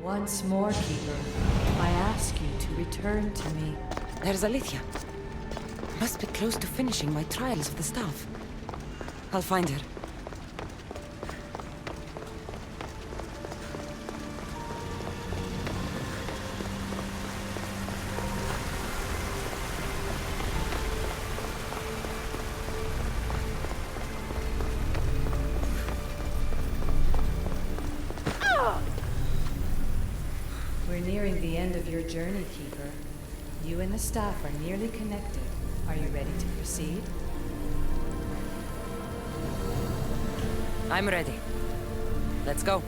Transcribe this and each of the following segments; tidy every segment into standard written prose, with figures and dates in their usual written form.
Once more, Keeper, I ask you to return to me. There's Alethea. Must be close to finishing my trials of the staff. I'll find her. We're nearing the end of your journey, Keeper. You and the staff are nearly connected. Are you ready to proceed? I'm ready. Let's go.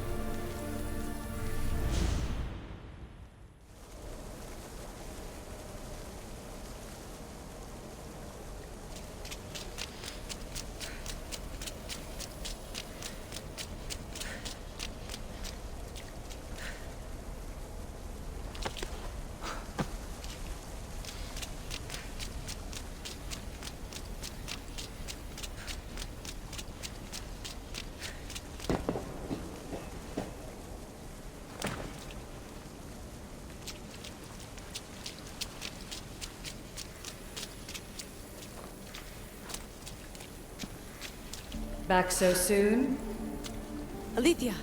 Back so soon? Alethea,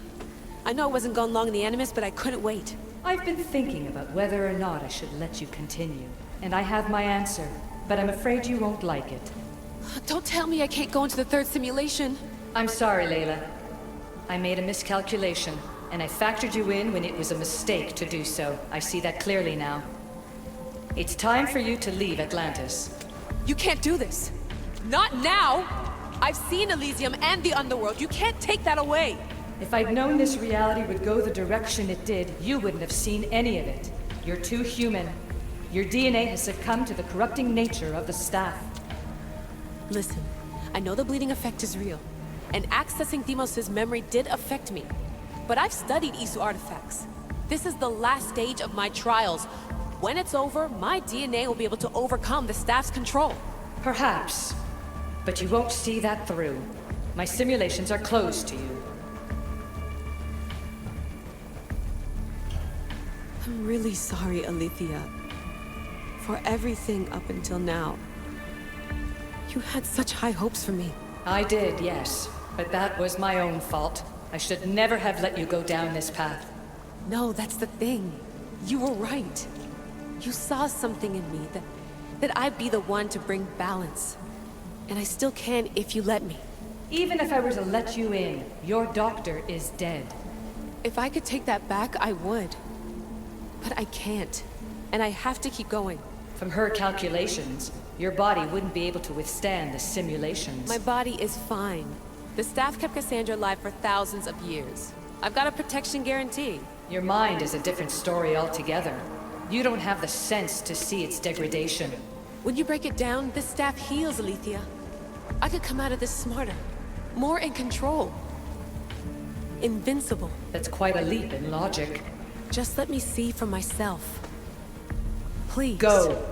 I know I wasn't gone long in the Animus, but I couldn't wait. I've been thinking about whether or not I should let you continue, and I have my answer, but I'm afraid you won't like it. Don't tell me I can't go into the third simulation. I'm sorry, Layla. I made a miscalculation, and I factored you in when it was a mistake to do so. I see that clearly now. It's time for you to leave Atlantis. You can't do this. Not now! I've seen Elysium and the Underworld. You can't take that away! If I'd known this reality would go the direction it did, you wouldn't have seen any of it. You're too human. Your DNA has succumbed to the corrupting nature of the staff. Listen, I know the bleeding effect is real, and accessing Deimos' memory did affect me. But I've studied Isu artifacts. This is the last stage of my trials. When it's over, my DNA will be able to overcome the staff's control. Perhaps. But you won't see that through. My simulations are closed to you. I'm really sorry, Alethea. For everything up until now. You had such high hopes for me. I did, yes. But that was my own fault. I should never have let you go down this path. No, that's the thing. You were right. You saw something in me that I'd be the one to bring balance. And I still can if you let me. Even if I were to let you in, your doctor is dead. If I could take that back, I would. But I can't. And I have to keep going. From her calculations, your body wouldn't be able to withstand the simulations. My body is fine. The staff kept Cassandra alive for thousands of years. I've got a protection guarantee. Your mind is a different story altogether. You don't have the sense to see its degradation. When you break it down, this staff heals, Alethea. I could come out of this smarter, more in control. Invincible. That's quite a leap in logic. Just let me see for myself. Please. Go.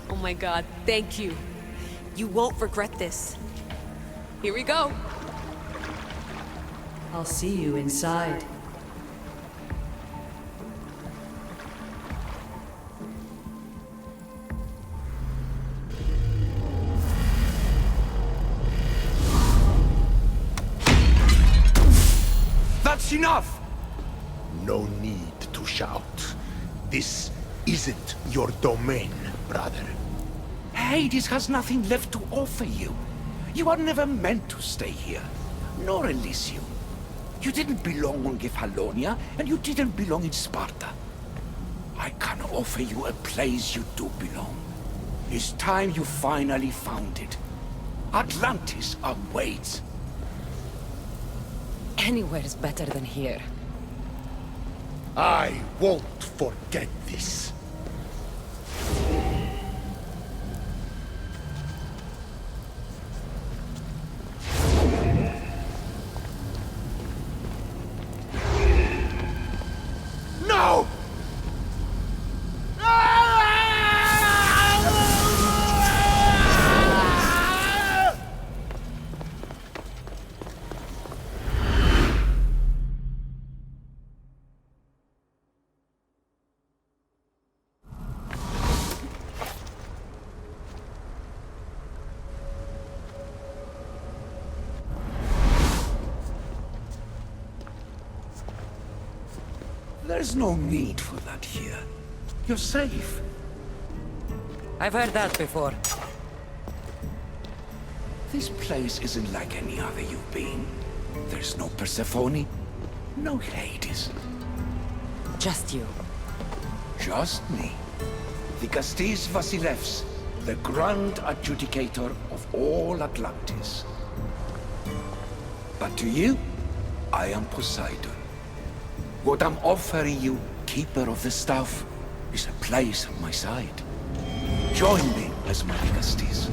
Oh my god, thank you. You won't regret this. Here we go. I'll see you inside. That's enough! No need to shout. This isn't your domain, brother. Hades has nothing left to offer you. You are never meant to stay here, nor Elysium. You didn't belong on Kefalonia, and you didn't belong in Sparta. I can offer you a place you do belong. It's time you finally found it. Atlantis awaits. Anywhere's better than here. I won't forget this. No! There's no need for that here. You're safe. I've heard that before. This place isn't like any other you've been. There's no Persephone, no Hades. Just you. Just me. Dikastis Vasilevs, the grand adjudicator of all Atlantis. But to you, I am Poseidon. What I'm offering you, Keeper of the Staff, is a place at my side. Join me as my Dikastis.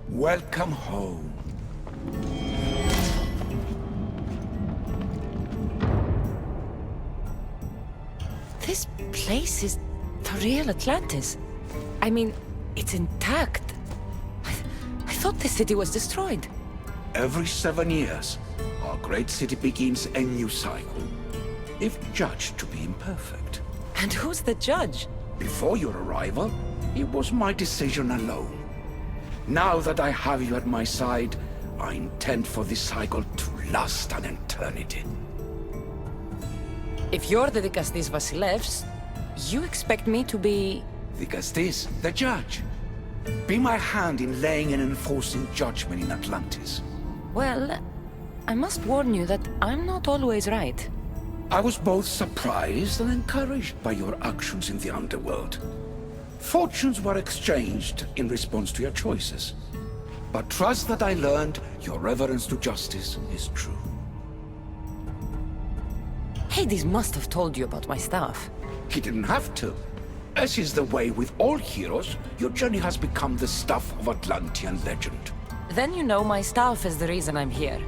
Welcome home. This place is the real Atlantis. I mean, it's intact. I thought the city was destroyed. Every 7 years, our great city begins a new cycle, if judged to be imperfect. And who's the judge? Before your arrival, it was my decision alone. Now that I have you at my side, I intend for this cycle to last an eternity. If you're the Dikastis Vasilevs, you expect me to be... Dikastis, the judge. Be my hand in laying and enforcing judgment in Atlantis. Well, I must warn you that I'm not always right. I was both surprised and encouraged by your actions in the Underworld. Fortunes were exchanged in response to your choices. But trust that I learned your reverence to justice is true. Hades must have told you about my staff. He didn't have to. As is the way with all heroes, your journey has become the stuff of Atlantean legend. Then you know my staff is the reason I'm here.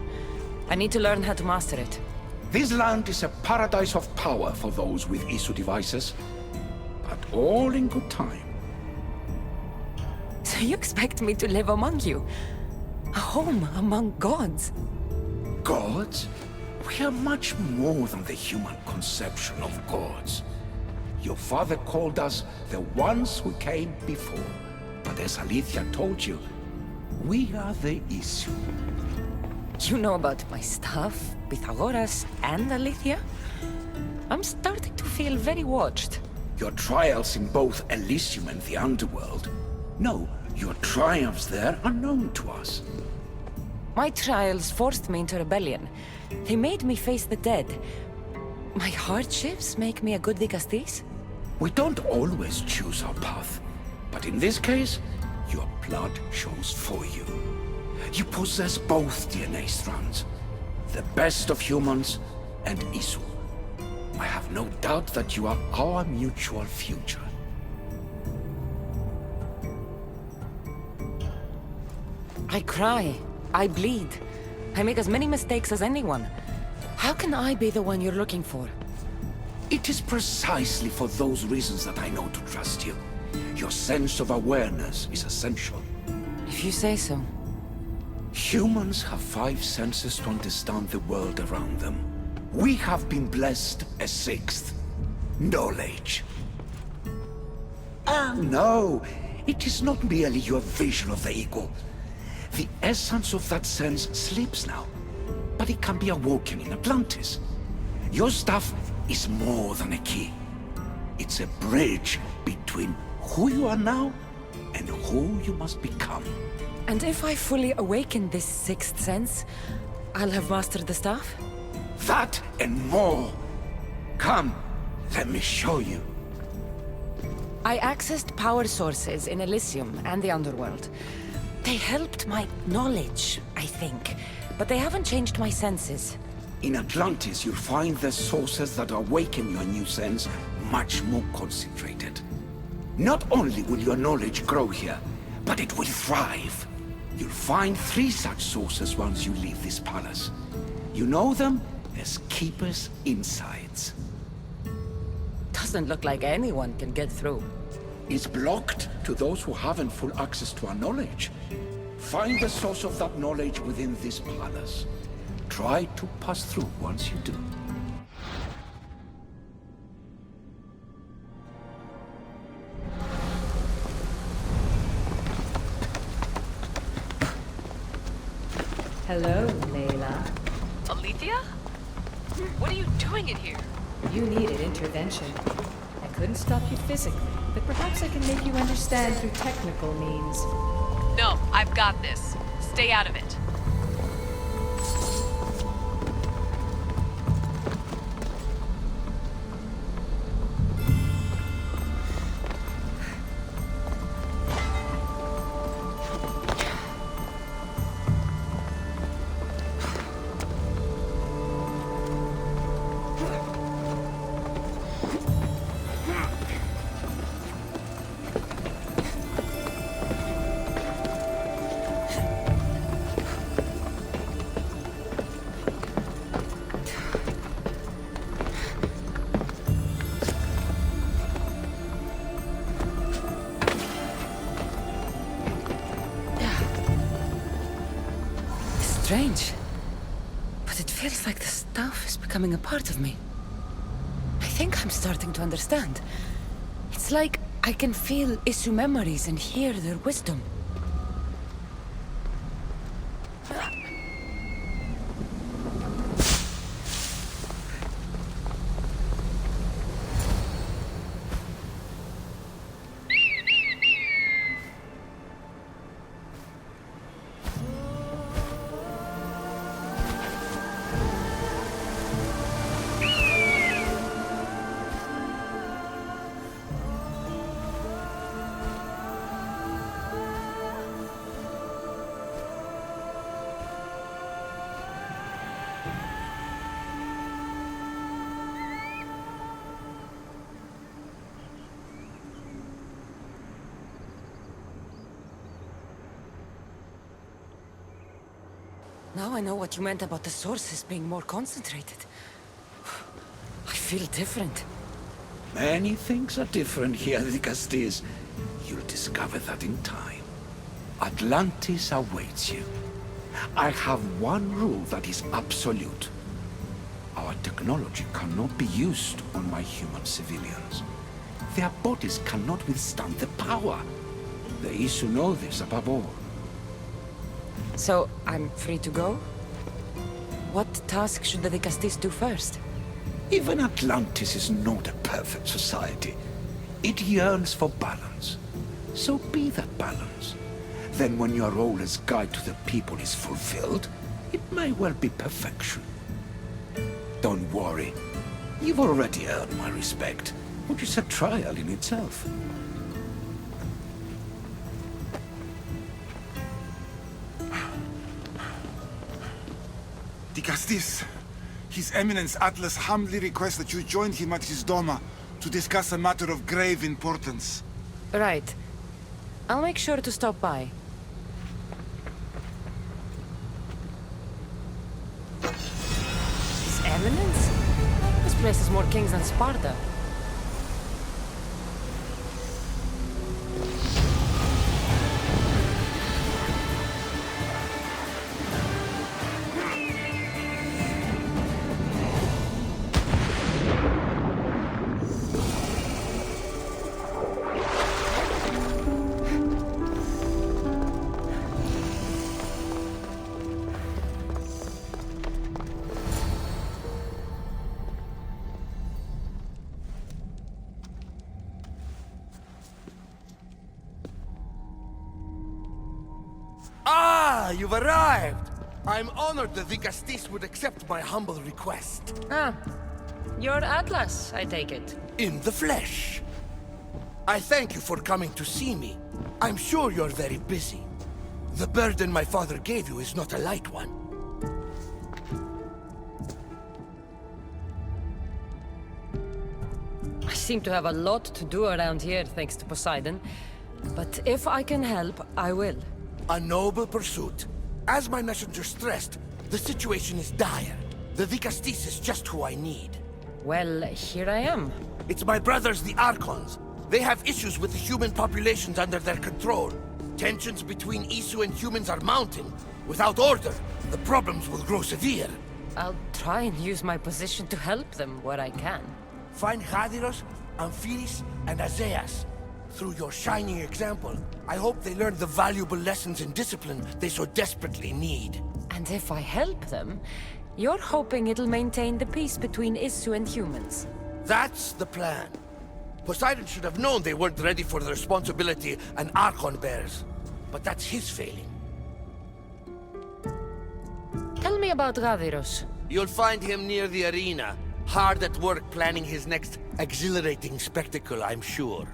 I need to learn how to master it. This land is a paradise of power for those with Isu devices. But all in good time. So you expect me to live among you? A home among gods? Gods? We are much more than the human conception of gods. Your father called us the ones who came before. But as Alethea told you, we are the Isu. You know about my staff, Pythagoras, and Alethea? I'm starting to feel very watched. Your trials in both Elysium and the Underworld. No, your triumphs there are known to us. My trials forced me into rebellion. They made me face the dead. My hardships make me a good Dikastis? We don't always choose our path. But in this case, your blood shows for you. You possess both DNA strands. The best of humans and Isu. I have no doubt that you are our mutual future. I cry. I bleed. I make as many mistakes as anyone. How can I be the one you're looking for? It is precisely for those reasons that I know to trust you. Your sense of awareness is essential. If you say so. Humans have 5 senses to understand the world around them. We have been blessed a 6th. Knowledge. No, it is not merely your vision of the eagle. The essence of that sense sleeps now, but it can be awoken in Atlantis. Your stuff is more than a key. It's a bridge between who you are now and who you must become. And if I fully awaken this 6th sense, I'll have mastered the staff? That and more. Come, let me show you. I accessed power sources in Elysium and the Underworld. They helped my knowledge, I think, but they haven't changed my senses. In Atlantis, you'll find the sources that awaken your new sense much more concentrated. Not only will your knowledge grow here, but it will thrive. You'll find 3 such sources once you leave this palace. You know them as Keeper's Insights. Doesn't look like anyone can get through. It's blocked to those who haven't full access to our knowledge. Find the source of that knowledge within this palace. Try to pass through once you do. Hello, Layla. Alethea? What are you doing in here? You needed intervention. I couldn't stop you physically, but perhaps I can make you understand through technical means. No, I've got this. Stay out of it. Strange. But it feels like the stuff is becoming a part of me. I think I'm starting to understand. It's like I can feel Isu memories and hear their wisdom. Now I know what you meant about the sources being more concentrated. I feel different. Many things are different here, Dicastis. You'll discover that in time. Atlantis awaits you. I have one rule that is absolute. Our technology cannot be used on my human civilians. Their bodies cannot withstand the power. The Isu know this above all. So, I'm free to go? What task should the Dicastis do first? Even Atlantis is not a perfect society. It yearns for balance. So be that balance. Then when your role as guide to the people is fulfilled, it may well be perfection. Don't worry. You've already earned my respect, which is a trial in itself. Dicastis, His Eminence Atlas humbly requests that you join him at his Doma to discuss a matter of grave importance. Right. I'll make sure to stop by. His Eminence? This place has more kings than Sparta. Ah, you've arrived! I'm honored the Dicastis would accept my humble request. Ah, you're Atlas, I take it. In the flesh. I thank you for coming to see me. I'm sure you're very busy. The burden my father gave you is not a light one. I seem to have a lot to do around here, thanks to Poseidon. But if I can help, I will. A noble pursuit. As my messenger stressed, the situation is dire. The Dicastis is just who I need. Well, here I am. It's my brothers, the Archons. They have issues with the human populations under their control. Tensions between Isu and humans are mounting. Without order, the problems will grow severe. I'll try and use my position to help them where I can. Find Hadiros, Amphiris, and Azaeas. Through your shining example, I hope they learn the valuable lessons in discipline they so desperately need. And if I help them, you're hoping it'll maintain the peace between Isu and humans. That's the plan. Poseidon should have known they weren't ready for the responsibility an Archon bears. But that's his failing. Tell me about Gaviros. You'll find him near the arena, hard at work planning his next exhilarating spectacle, I'm sure.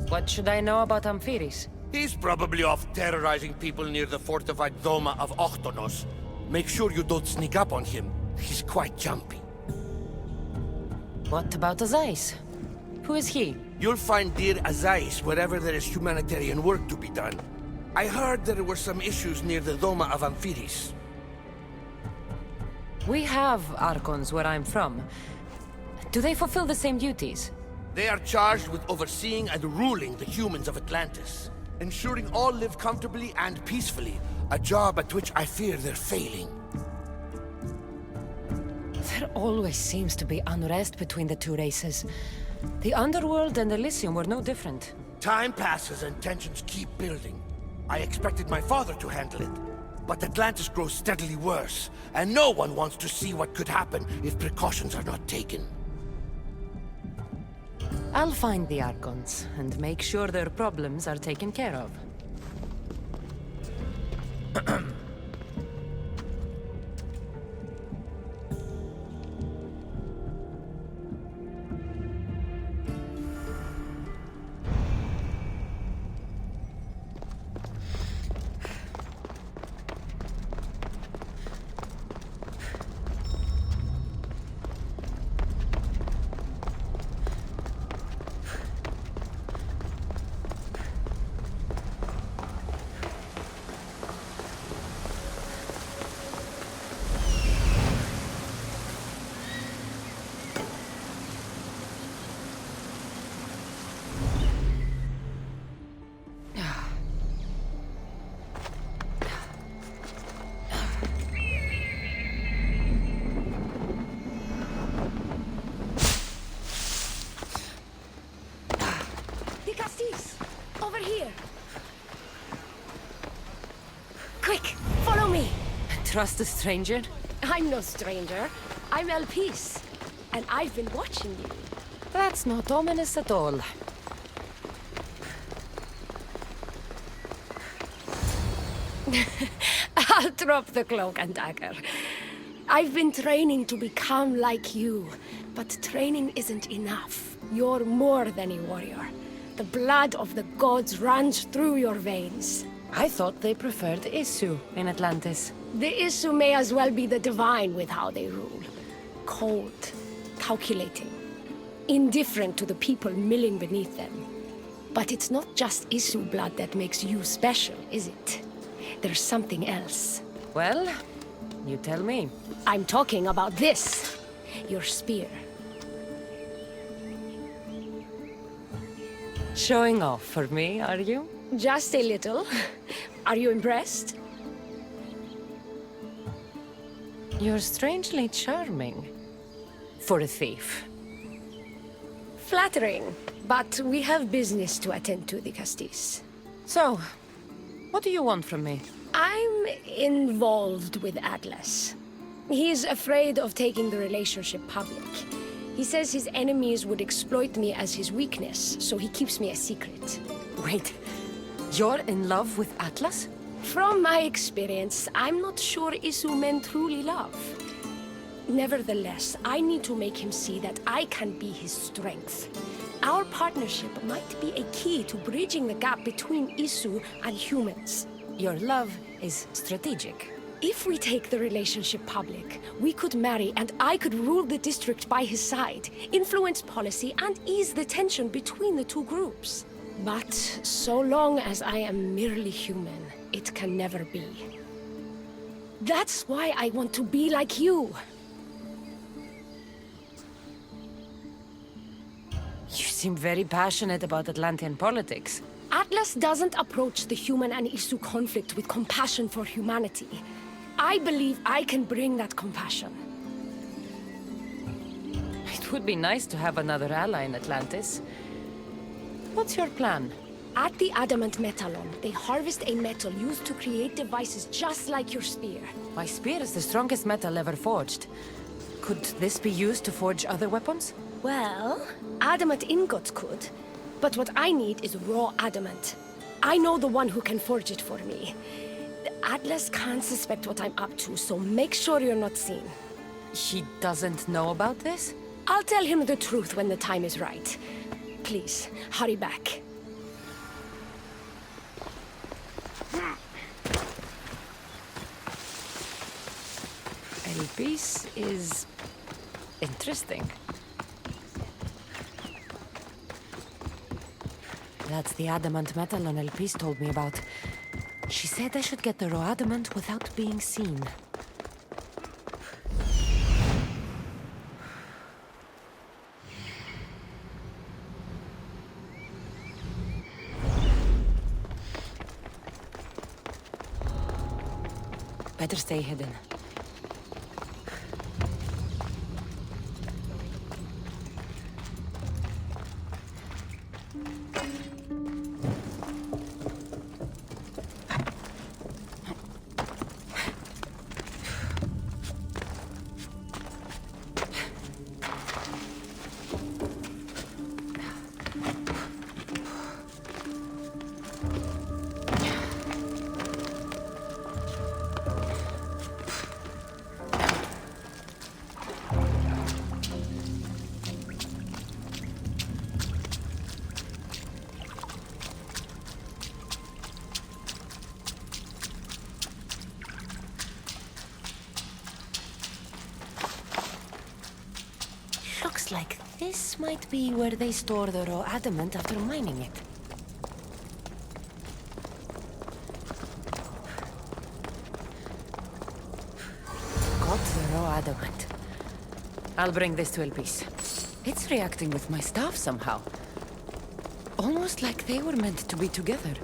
What should I know about Amphiris? He's probably off terrorizing people near the fortified Doma of Ochtonos. Make sure you don't sneak up on him. He's quite jumpy. What about Azais? Who is he? You'll find dear Azais wherever there is humanitarian work to be done. I heard there were some issues near the Doma of Amphiris. We have Archons where I'm from. Do they fulfill the same duties? They are charged with overseeing and ruling the humans of Atlantis. Ensuring all live comfortably and peacefully. A job at which I fear they're failing. There always seems to be unrest between the two races. The Underworld and Elysium were no different. Time passes and tensions keep building. I expected my father to handle it. But Atlantis grows steadily worse, and no one wants to see what could happen if precautions are not taken. I'll find the Archons, and make sure their problems are taken care of. Over here! Quick, follow me! Trust a stranger? I'm no stranger. I'm Elpis. And I've been watching you. That's not ominous at all. I'll drop the cloak and dagger. I've been training to become like you, but training isn't enough. You're more than a warrior. The blood of the gods runs through your veins. I thought they preferred Isu in Atlantis. The Isu may as well be the divine with how they rule. Cold, calculating, indifferent to the people milling beneath them. But it's not just Isu blood that makes you special, is it? There's something else. Well, you tell me. I'm talking about this. Your spear. Showing off for me, are you? Just a little. Are you impressed? You're strangely charming. For a thief. Flattering. But we have business to attend to, the Castis. So, what do you want from me? I'm involved with Atlas. He's afraid of taking the relationship public. He says his enemies would exploit me as his weakness, so he keeps me a secret. Wait, you're in love with Atlas? From my experience, I'm not sure Isu men truly love. Nevertheless, I need to make him see that I can be his strength. Our partnership might be a key to bridging the gap between Isu and humans. Your love is strategic. If we take the relationship public, we could marry and I could rule the district by his side, influence policy and ease the tension between the two groups. But so long as I am merely human, it can never be. That's why I want to be like you. You seem very passionate about Atlantean politics. At Atlas doesn't approach the human and Isu conflict with compassion for humanity. I believe I can bring that compassion. It would be nice to have another ally in Atlantis. What's your plan? At the Adamant Metalon, they harvest a metal used to create devices just like your spear. My spear is the strongest metal ever forged. Could this be used to forge other weapons? Well, adamant ingots could. But what I need is raw adamant. I know the one who can forge it for me. The Atlas can't suspect what I'm up to, so make sure you're not seen. He doesn't know about this? I'll tell him the truth when the time is right. Please, hurry back. El piece is interesting. That's the adamant metal on El Piece told me about. She said I should get the raw adamant without being seen. Better stay hidden. Looks like this might be where they store the raw adamant after mining it. Got the raw adamant. I'll bring this to El Piece. It's reacting with my staff somehow. Almost like they were meant to be together.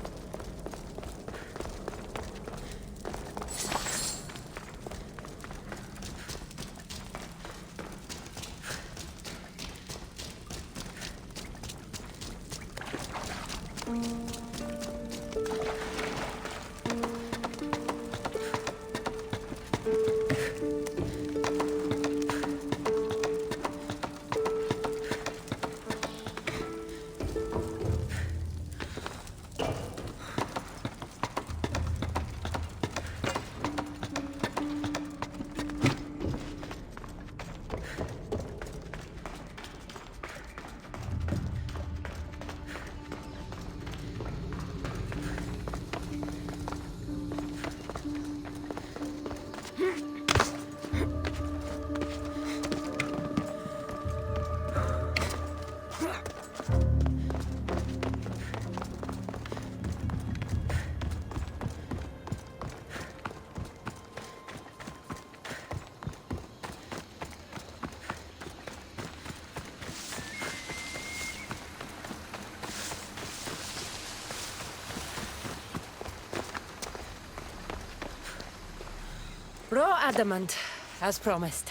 Raw adamant, as promised.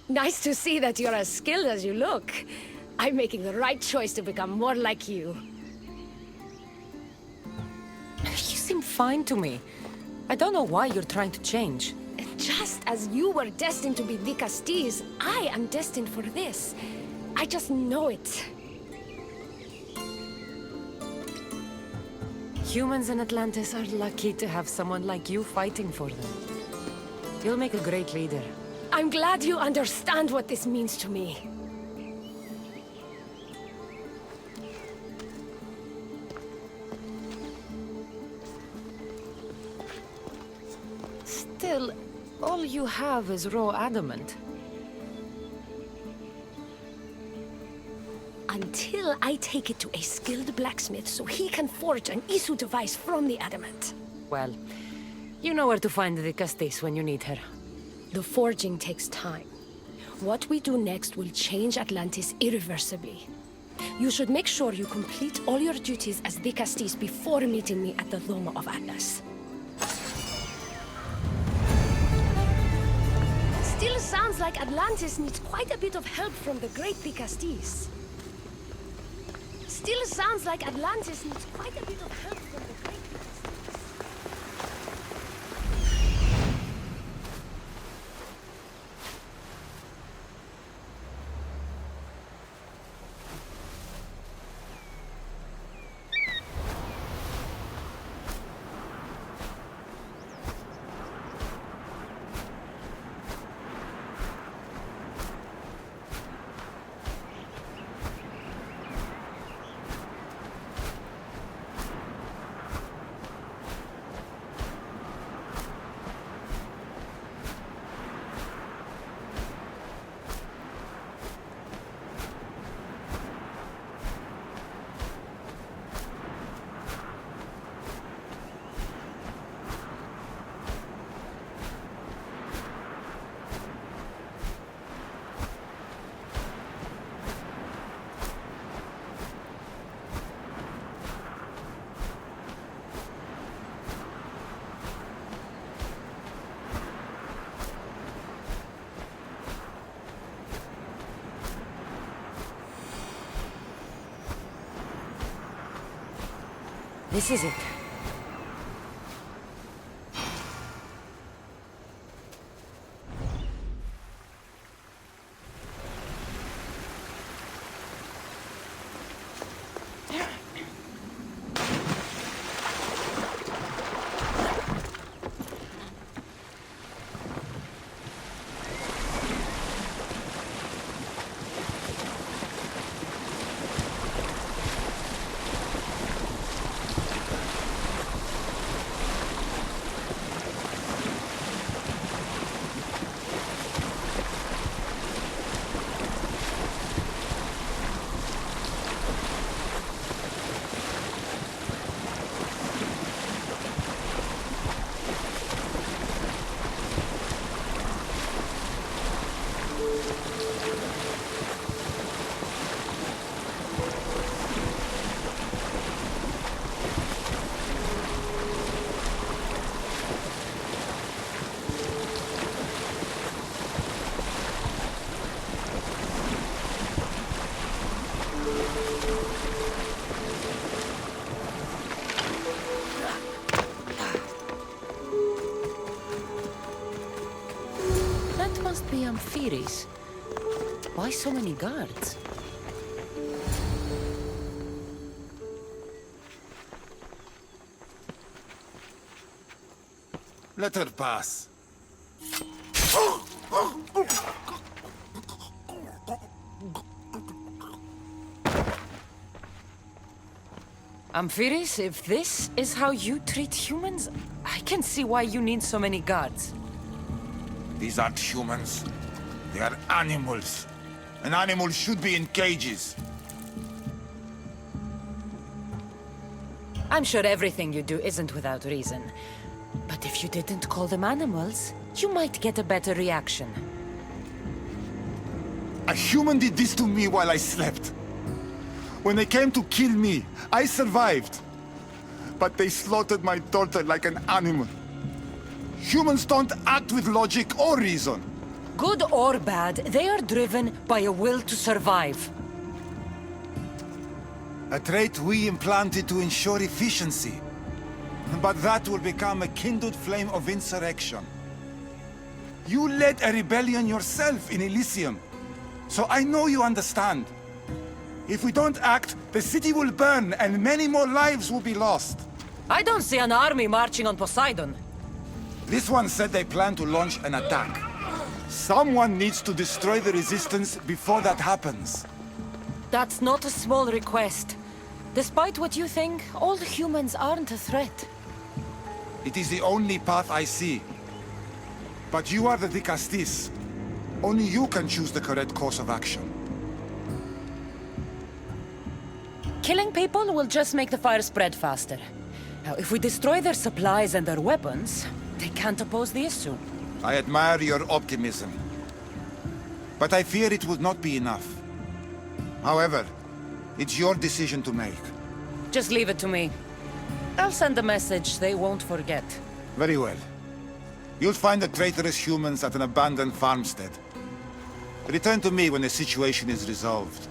Nice to see that you're as skilled as you look. I'm making the right choice to become more like you. You seem fine to me. I don't know why you're trying to change. Just as you were destined to be the Castilles, I am destined for this. I just know it. Humans in Atlantis are lucky to have someone like you fighting for them. You'll make a great leader. I'm glad you understand what this means to me. Still, all you have is raw adamant. Until I take it to a skilled blacksmith so he can forge an Isu device from the adamant. Well, you know where to find the Castilles when you need her. The forging takes time. What we do next will change Atlantis irreversibly. You should make sure you complete all your duties as Dicastis before meeting me at the Dome of Atlas. Still sounds like Atlantis needs quite a bit of help from the great Dicastis. Still sounds like Atlantis needs quite a bit of help from the great Dicastis. This is it. Must be Amphiris. Why so many guards? Let her pass. Amphiris, if this is how you treat humans, I can see why you need so many guards. These aren't humans. They are animals. An animal should be in cages. I'm sure everything you do isn't without reason. But if you didn't call them animals, you might get a better reaction. A human did this to me while I slept. When they came to kill me, I survived. But they slaughtered my daughter like an animal. Humans don't act with logic or reason. Good or bad, they are driven by a will to survive. A trait we implanted to ensure efficiency. But that will become a kindled flame of insurrection. You led a rebellion yourself in Elysium. So I know you understand. If we don't act, the city will burn and many more lives will be lost. I don't see an army marching on Poseidon. This one said they plan to launch an attack. Someone needs to destroy the resistance before that happens. That's not a small request. Despite what you think, all humans aren't a threat. It is the only path I see. But you are the Dicastis. Only you can choose the correct course of action. Killing people will just make the fire spread faster. Now, if we destroy their supplies and their weapons, they can't oppose the issue. I admire your optimism. But I fear it would not be enough. However, It's your decision to make. Just leave it to me. I'll send a message they won't forget. Very well. You'll find the traitorous humans at an abandoned farmstead. Return to me when the situation is resolved.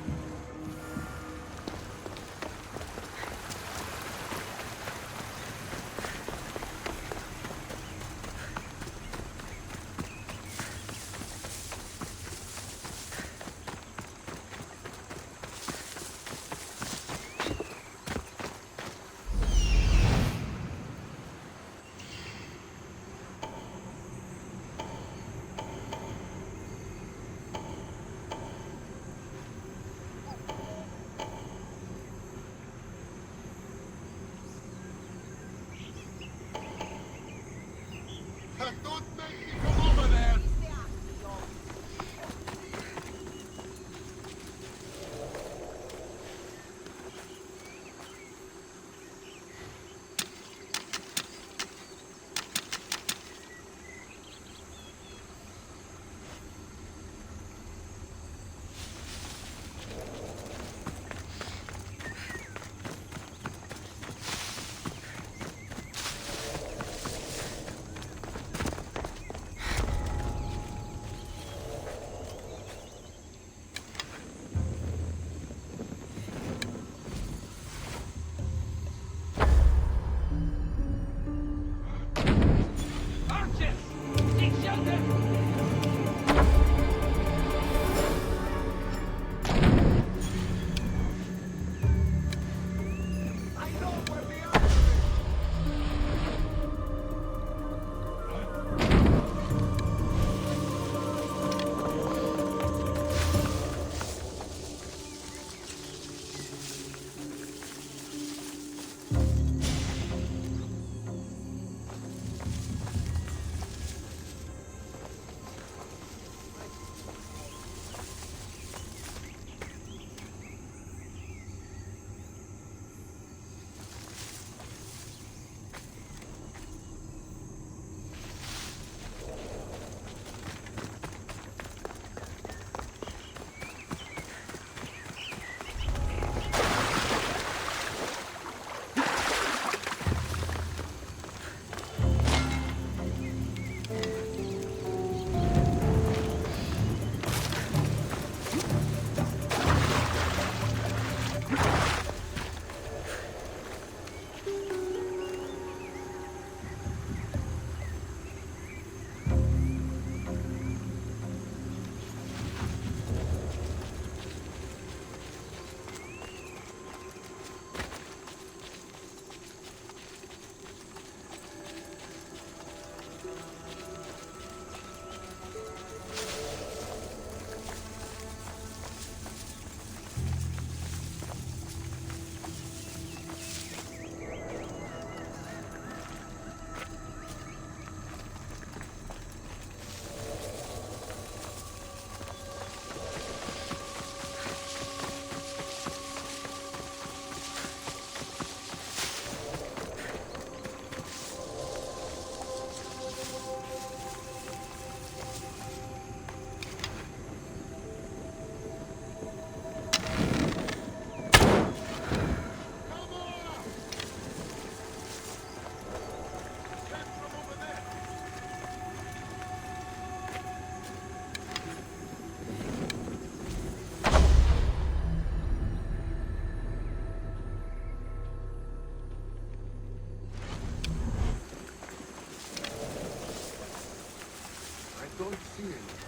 don't see anything.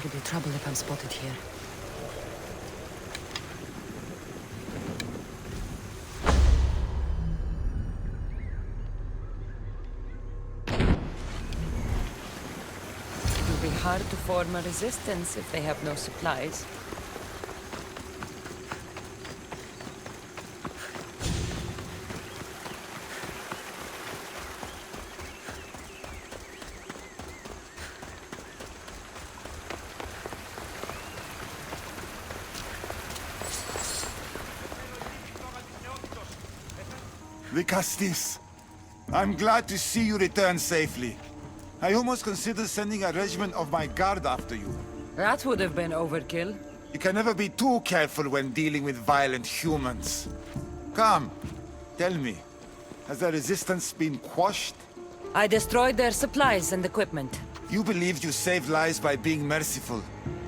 It'll be trouble if I'm spotted here. It'll be hard to form a resistance if they have no supplies. Vicastis, I'm glad to see you return safely. I almost considered sending a regiment of my guard after you. That would have been overkill. You can never be too careful when dealing with violent humans. Come, tell me, has the resistance been quashed? I destroyed their supplies and equipment. You believed you saved lives by being merciful,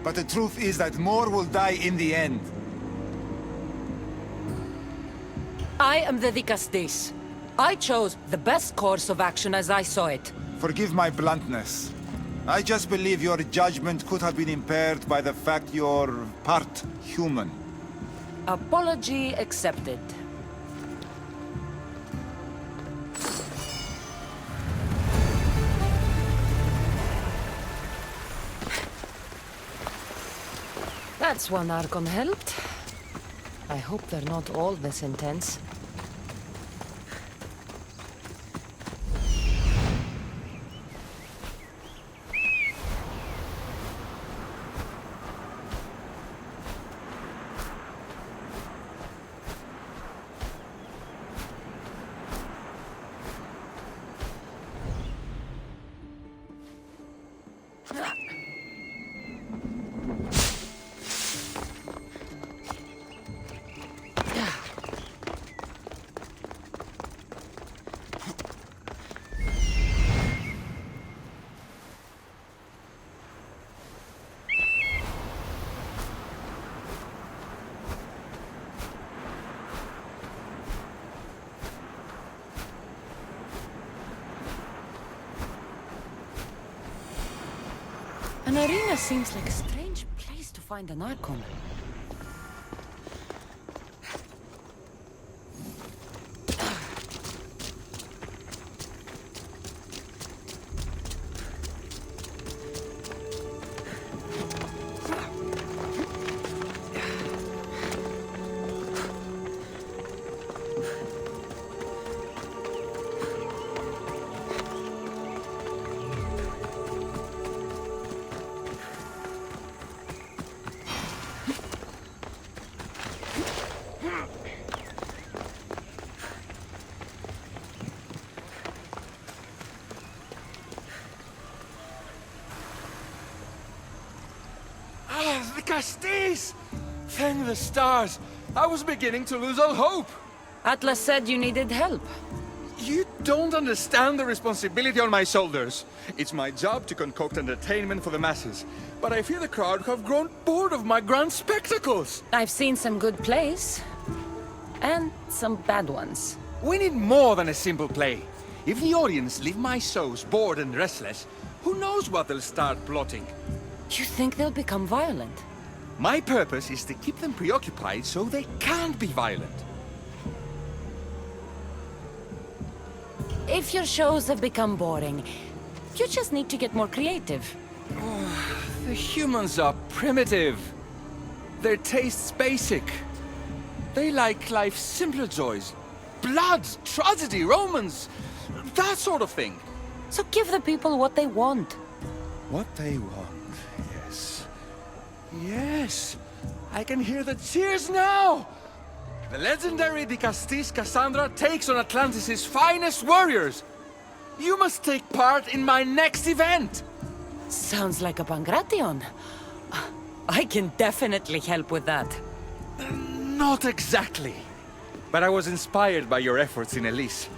but the truth is that more will die in the end. I am the Vicastis. I chose the best course of action as I saw it. Forgive my bluntness. I just believe your judgment could have been impaired by the fact you're part human. Apology accepted. That's one Archon helped. I hope they're not all this intense. An arena seems like a strange place to find an Archon. Vicastis! Thank the stars! I was beginning to lose all hope! Atlas said you needed help. You don't understand the responsibility on my shoulders. It's my job to concoct entertainment for the masses, but I fear the crowd have grown bored of my grand spectacles! I've seen some good plays. And some bad ones. We need more than a simple play. If the audience leave my shows bored and restless, who knows what they'll start plotting? You think they'll become violent? My purpose is to keep them preoccupied so they can't be violent. If your shows have become boring, you just need to get more creative. The humans are primitive. Their tastes basic. They like life's simpler joys. Blood, tragedy, romance, that sort of thing. So give the people what they want. What they want, yes. Yes, I can hear the cheers now! The legendary Vicastis Cassandra takes on Atlantis' finest warriors! You must take part in my next event! Sounds like a Pangration. I can definitely help with that. Not exactly. But I was inspired by your efforts in Elysium.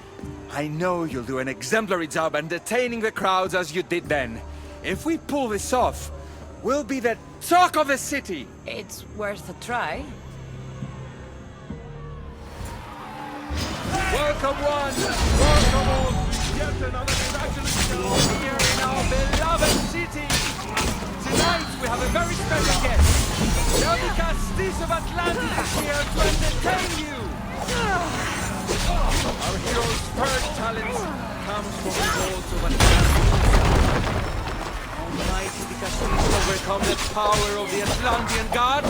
I know you'll do an exemplary job entertaining the crowds as you did then. If we pull this off, we'll be the talk of the city! It's worth a try. Welcome one, welcome all, yet another miraculous show here in our beloved city! Tonight we have a very special guest. The Vicastis of Atlantis is here to entertain you! Our hero's third talent comes from the halls of Atlantis. Almighty Vicastis overcome the power of the Atlantean god?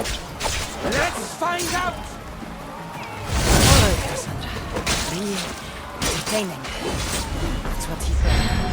Let's find out! Alright, Cassandra. Be entertaining. That's what he said.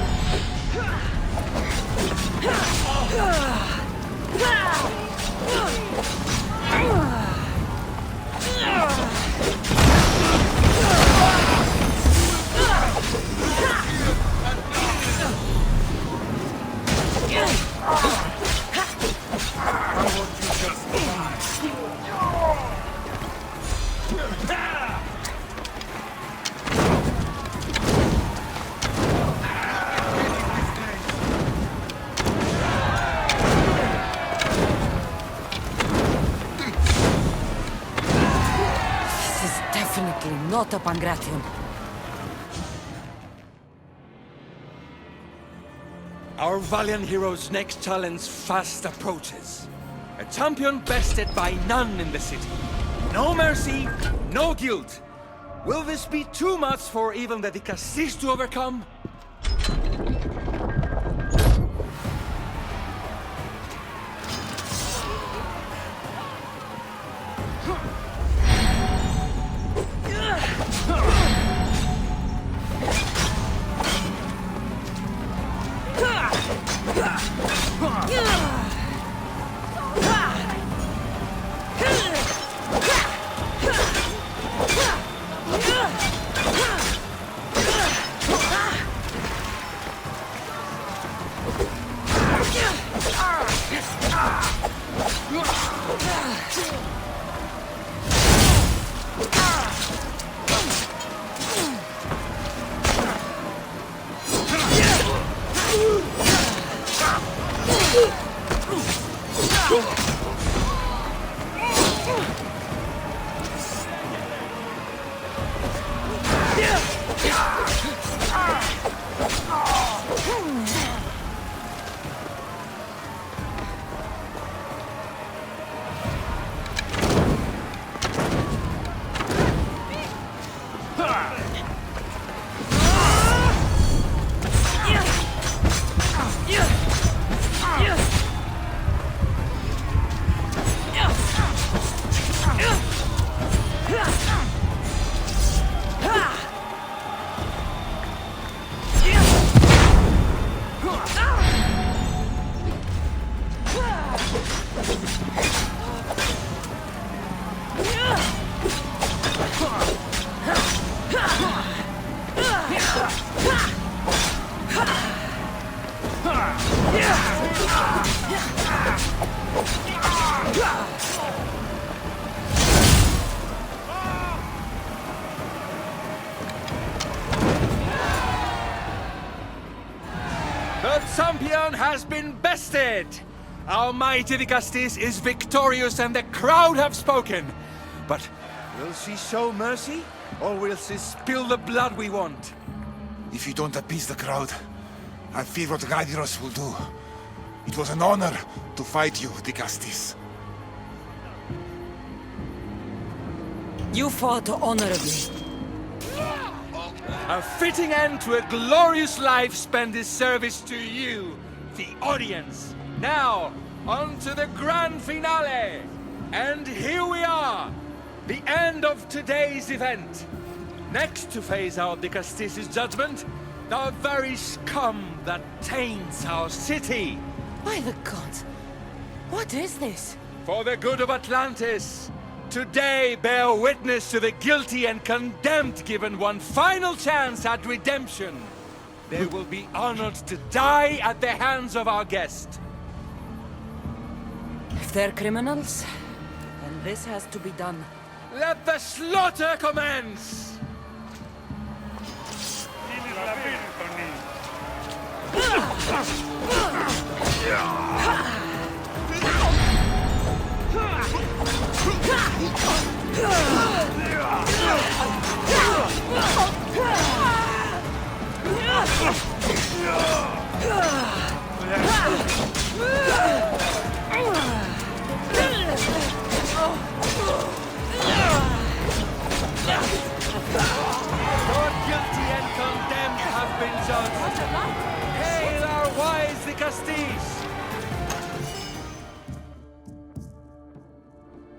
caught up on Gratium. Our valiant hero's next challenge fast approaches. A champion bested by none in the city. No mercy, no guilt. Will this be too much for even the Dicastis to overcome? The champion has been bested! Our mighty Dicastis is victorious and the crowd have spoken. But will she show mercy? Or will she spill the blood we want? If you don't appease the crowd, I fear what Gyros will do. It was an honor to fight you, Dicastis. You fought honorably. A fitting end to a glorious life spent in service to you, the audience. Now, on to the grand finale! And here we are, the end of today's event. Next to face our Dicastis' judgment, the very scum that taints our city. By the gods, what is this? For the good of Atlantis, today bear witness to the guilty and condemned given one final chance at redemption. They will be honored to die at the hands of our guest. If they're criminals, then this has to be done. Let the slaughter commence! Your guilty and condemned have been judged. Hail our wise Dicastis!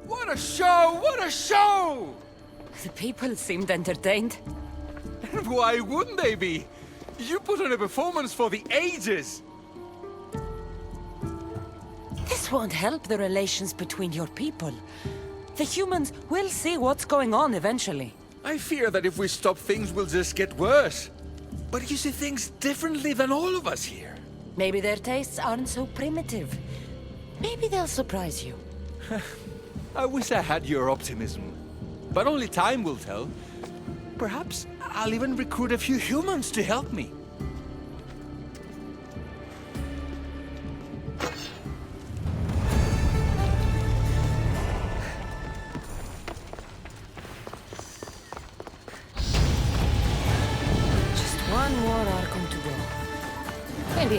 What a show! What a show! The people seemed entertained. Why wouldn't they be? You put on a performance for the ages! This won't help the relations between your people. The humans will see what's going on eventually. I fear that if we stop, things will just get worse. But you see things differently than all of us here. Maybe their tastes aren't so primitive. Maybe they'll surprise you. I wish I had your optimism. But only time will tell. Perhaps I'll even recruit a few humans to help me.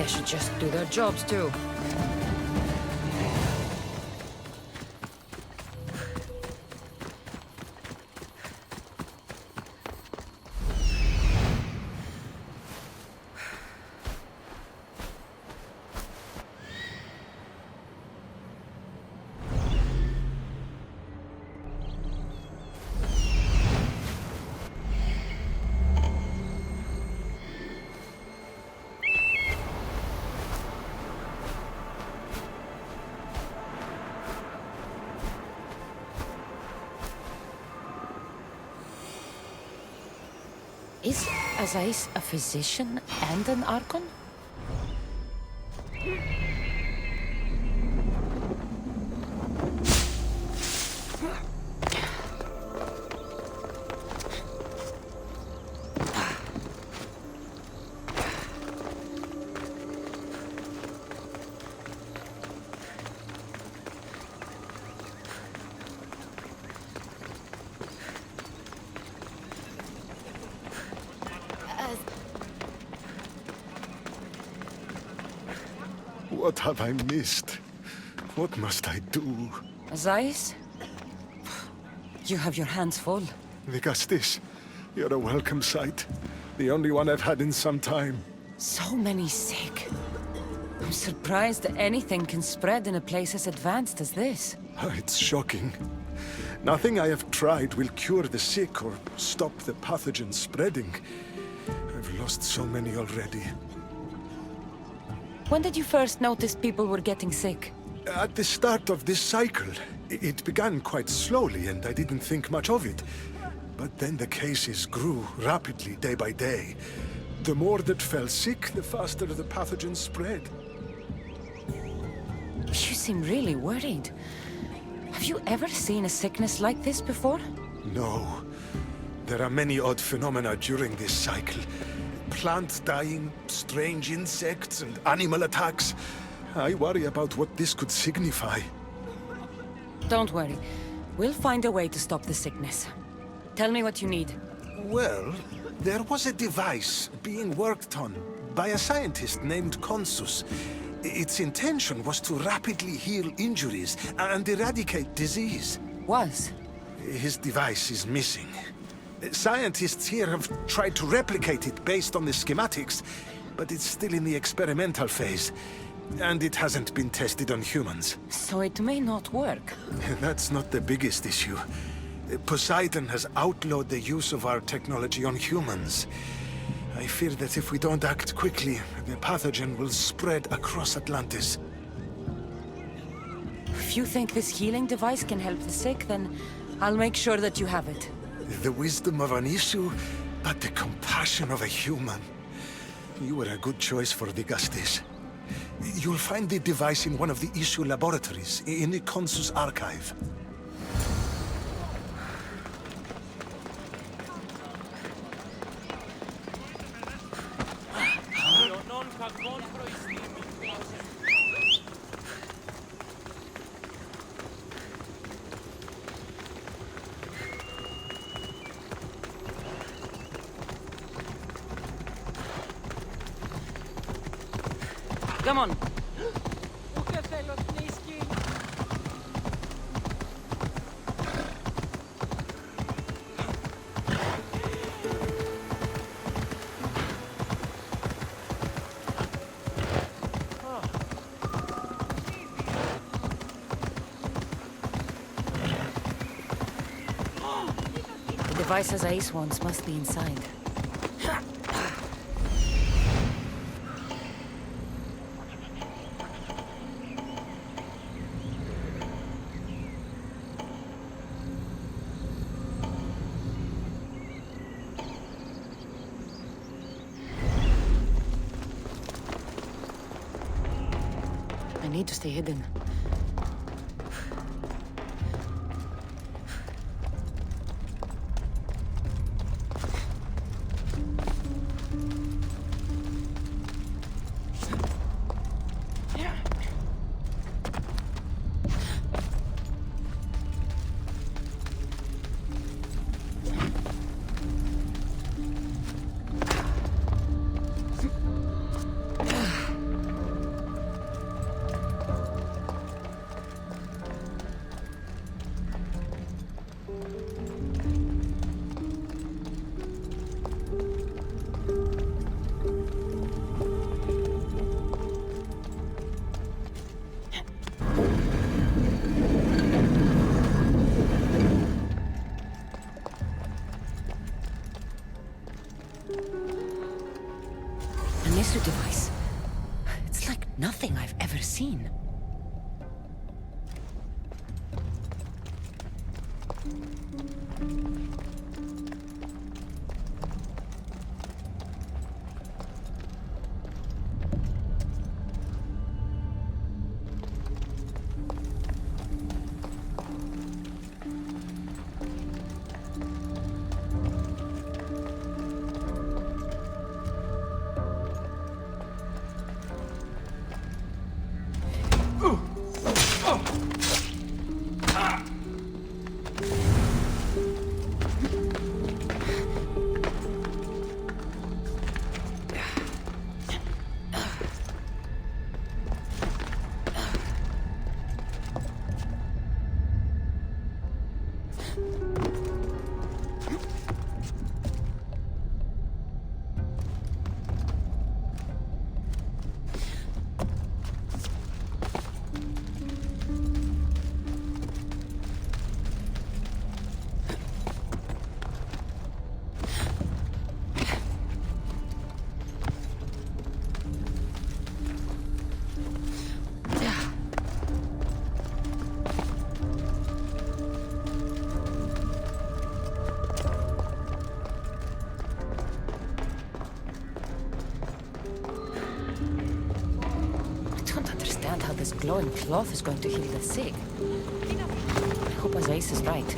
I should just do their jobs too. Is Azais a physician and an Archon? What have I missed? What must I do? Azais? You have your hands full. Vigastis, you're a welcome sight. The only one I've had in some time. So many sick. I'm surprised that anything can spread in a place as advanced as this. It's shocking. Nothing I have tried will cure the sick or stop the pathogen spreading. I've lost so many already. When did you first notice people were getting sick? At the start of this cycle. It began quite slowly and I didn't think much of it. But then the cases grew rapidly day by day. The more that fell sick, the faster the pathogen spread. You seem really worried. Have you ever seen a sickness like this before? No. There are many odd phenomena during this cycle. Plants dying, strange insects, and animal attacks. I worry about what this could signify. Don't worry. We'll find a way to stop the sickness. Tell me what you need. Well, there was a device being worked on by a scientist named Consus. Its intention was to rapidly heal injuries and eradicate disease. Was? His device is missing. Scientists here have tried to replicate it based on the schematics, but it's still in the experimental phase. And it hasn't been tested on humans. So it may not work. That's not the biggest issue. Poseidon has outlawed the use of our technology on humans. I fear that if we don't act quickly, the pathogen will spread across Atlantis. If you think this healing device can help the sick, then I'll make sure that you have it. The wisdom of an issue, but the compassion of a human. You were a good choice for Vigastis. You'll find the device in one of the issue laboratories, in the Consus archive. Come on. The device as Ace wants must be inside. I need to stay hidden. How this glowing cloth is going to heal the sick. I hope Ace is right.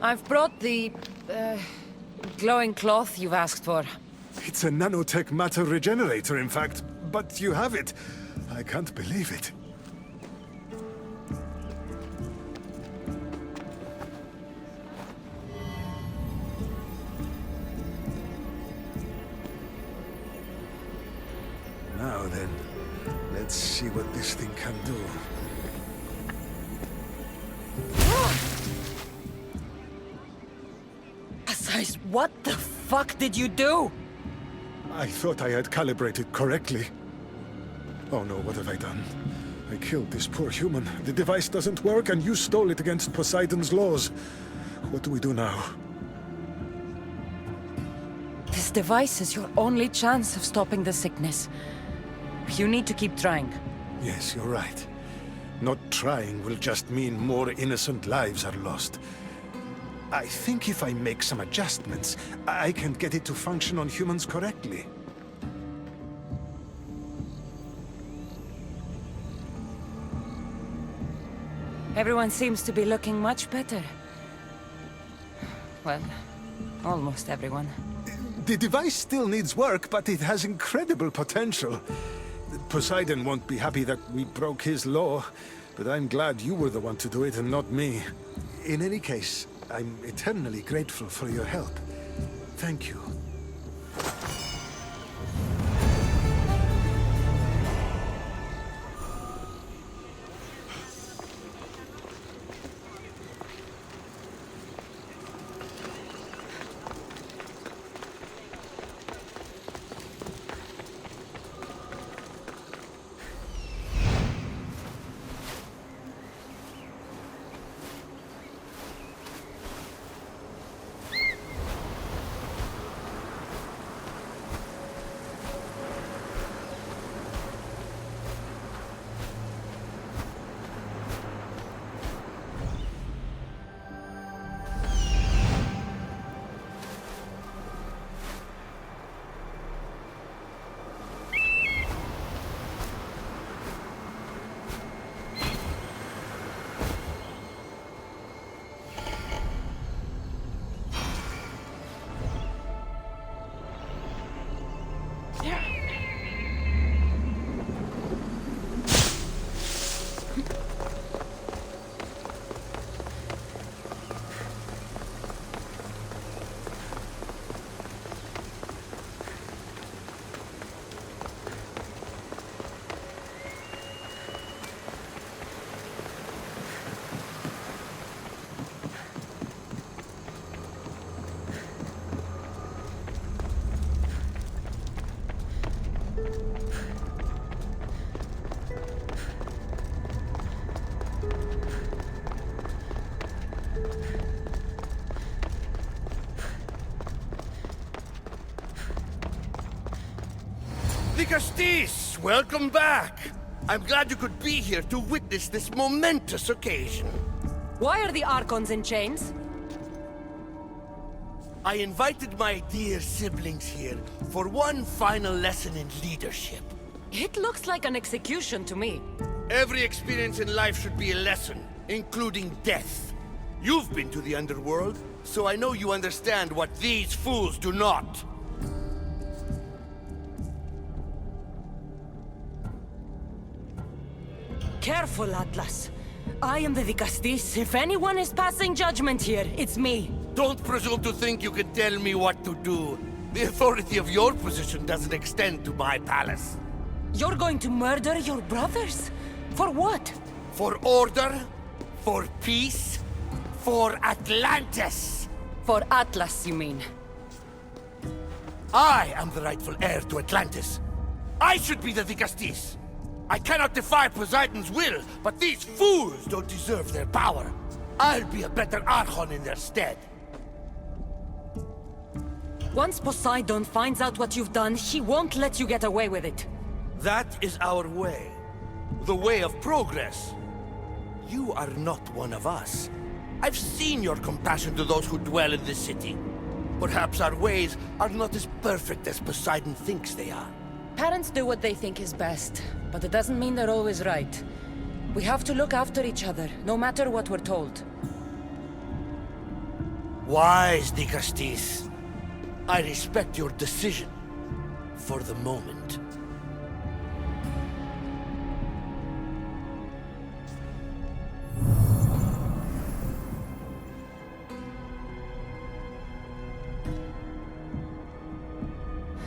I've brought the, glowing cloth you've asked for. It's a nanotech matter regenerator, in fact. But you have it. I can't believe it. Now then, let's see what this thing can do. What the fuck did you do? I thought I had calibrated correctly. Oh no, what have I done? I killed this poor human. The device doesn't work, and you stole it against Poseidon's laws. What do we do now? This device is your only chance of stopping the sickness. You need to keep trying. Yes, you're right. Not trying will just mean more innocent lives are lost. I think if I make some adjustments, I can get it to function on humans correctly. Everyone seems to be looking much better. Well, almost everyone. The device still needs work, but it has incredible potential. Poseidon won't be happy that we broke his law, but I'm glad you were the one to do it and not me. In any case, I'm eternally grateful for your help. Thank you. Castis! Welcome back! I'm glad you could be here to witness this momentous occasion. Why are the Archons in chains? I invited my dear siblings here for one final lesson in leadership. It looks like an execution to me. Every experience in life should be a lesson, including death. You've been to the Underworld, so I know you understand what these fools do not. Careful, Atlas. I am the Vicastis. If anyone is passing judgment here, it's me. Don't presume to think you can tell me what to do. The authority of your position doesn't extend to my palace. You're going to murder your brothers? For what? For order, for peace, for Atlantis. For Atlas, you mean? I am the rightful heir to Atlantis. I should be the Vicastis. I cannot defy Poseidon's will, but these fools don't deserve their power. I'll be a better Archon in their stead. Once Poseidon finds out what you've done, he won't let you get away with it. That is our way. The way of progress. You are not one of us. I've seen your compassion to those who dwell in this city. Perhaps our ways are not as perfect as Poseidon thinks they are. Parents do what they think is best, but it doesn't mean they're always right. We have to look after each other, no matter what we're told. Wise, Dicastis. I respect your decision. For the moment.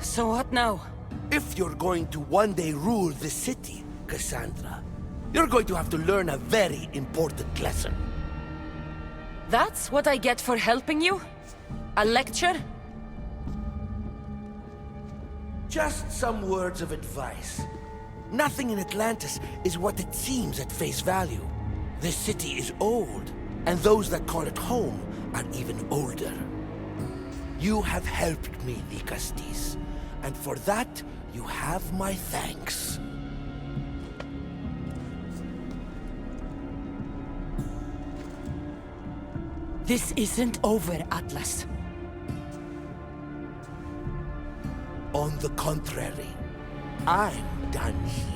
So what now? If you're going to one day rule the city, Cassandra, you're going to have to learn a very important lesson. That's what I get for helping you? A lecture? Just some words of advice. Nothing in Atlantis is what it seems at face value. This city is old, and those that call it home are even older. You have helped me, Dicastis, and for that, you have my thanks. This isn't over, Atlas. On the contrary, I'm done here.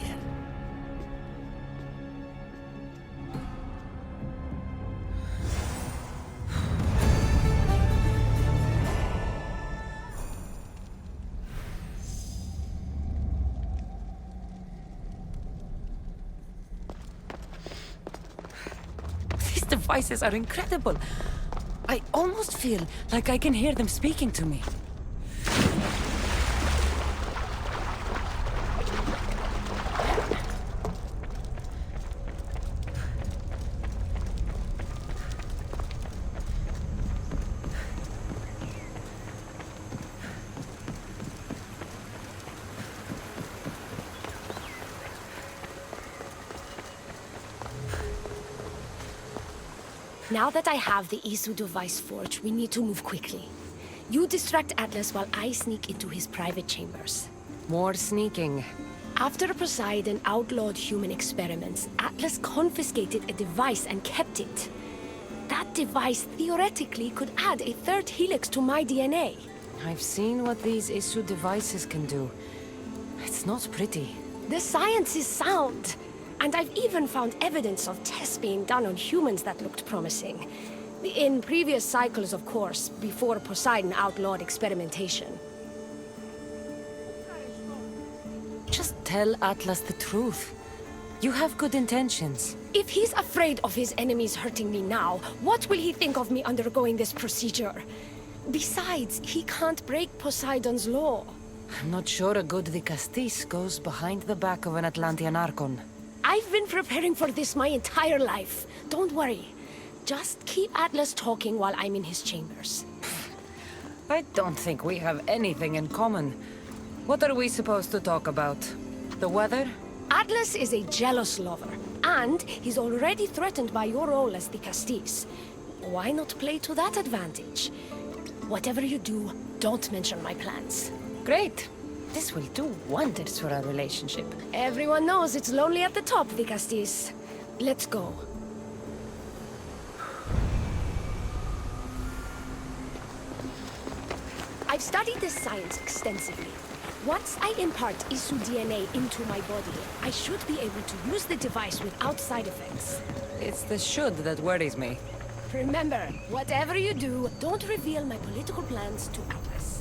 These devices are incredible. I almost feel like I can hear them speaking to me. Now that I have the Isu device forged, we need to move quickly. You distract Atlas while I sneak into his private chambers. More sneaking. After Poseidon outlawed human experiments, Atlas confiscated a device and kept it. That device theoretically could add a third helix to my DNA. I've seen what these Isu devices can do. It's not pretty. The science is sound. And I've even found evidence of tests being done on humans that looked promising. In previous cycles, of course, before Poseidon outlawed experimentation. Just tell Atlas the truth. You have good intentions. If he's afraid of his enemies hurting me now, what will he think of me undergoing this procedure? Besides, he can't break Poseidon's law. I'm not sure a good Vicastis goes behind the back of an Atlantean Archon. I've been preparing for this my entire life. Don't worry. Just keep Atlas talking while I'm in his chambers. I don't think we have anything in common. What are we supposed to talk about? The weather? Atlas is a jealous lover, and he's already threatened by your role as the Castis. Why not play to that advantage? Whatever you do, don't mention my plans. Great. This will do wonders for our relationship. Everyone knows it's lonely at the top, Vicastis. Let's go. I've studied this science extensively. Once I impart Isu DNA into my body, I should be able to use the device without side effects. It's the should that worries me. Remember, whatever you do, don't reveal my political plans to Atlas.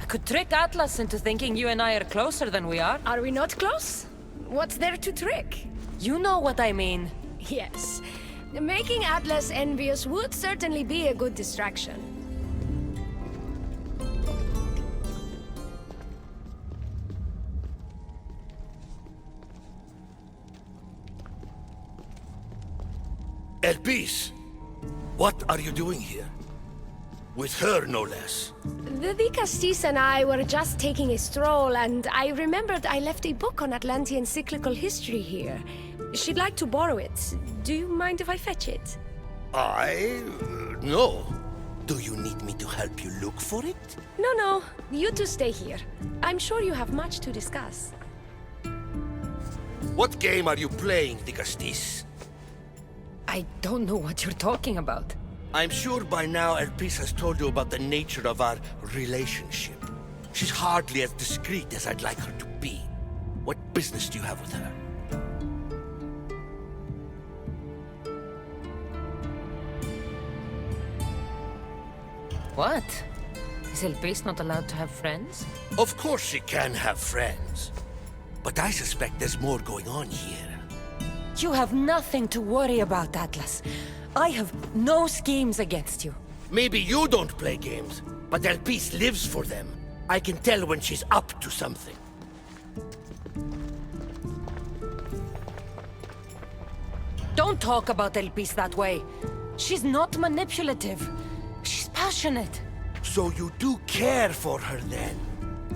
Could trick Atlas into thinking you and I are closer than we are. Are we not close? What's there to trick? You know what I mean. Yes. Making Atlas envious would certainly be a good distraction. Elpis, what are you doing here? With her, no less. The Vicastis and I were just taking a stroll, and I remembered I left a book on Atlantean cyclical history here. She'd like to borrow it. Do you mind if I fetch it? No. Do you need me to help you look for it? No. You two stay here. I'm sure you have much to discuss. What game are you playing, Vicastis? I don't know what you're talking about. I'm sure by now Elpis has told you about the nature of our relationship. She's hardly as discreet as I'd like her to be. What business do you have with her? What? Is Elpis not allowed to have friends? Of course she can have friends. But I suspect there's more going on here. You have nothing to worry about, Atlas. I have no schemes against you. Maybe you don't play games, but Elpis lives for them. I can tell when she's up to something. Don't talk about Elpis that way. She's not manipulative. She's passionate. So you do care for her then?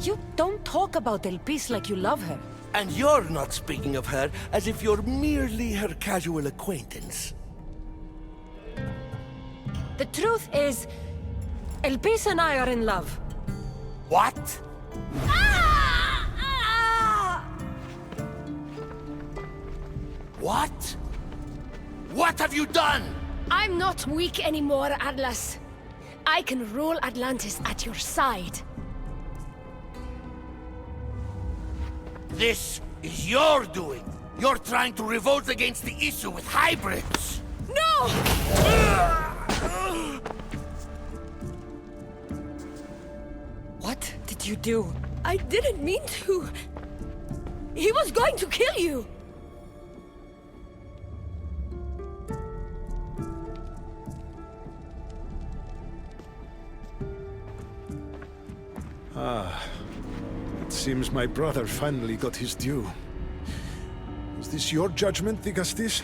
You don't talk about Elpis like you love her. And you're not speaking of her as if you're merely her casual acquaintance. The truth is, Elpis and I are in love. What? What? What have you done? I'm not weak anymore, Atlas. I can rule Atlantis at your side. This is your doing. You're trying to revolt against the Isu with hybrids. No! What did you do? I didn't mean to. He was going to kill you. It seems my brother finally got his due. Is this your judgment, Vicastis?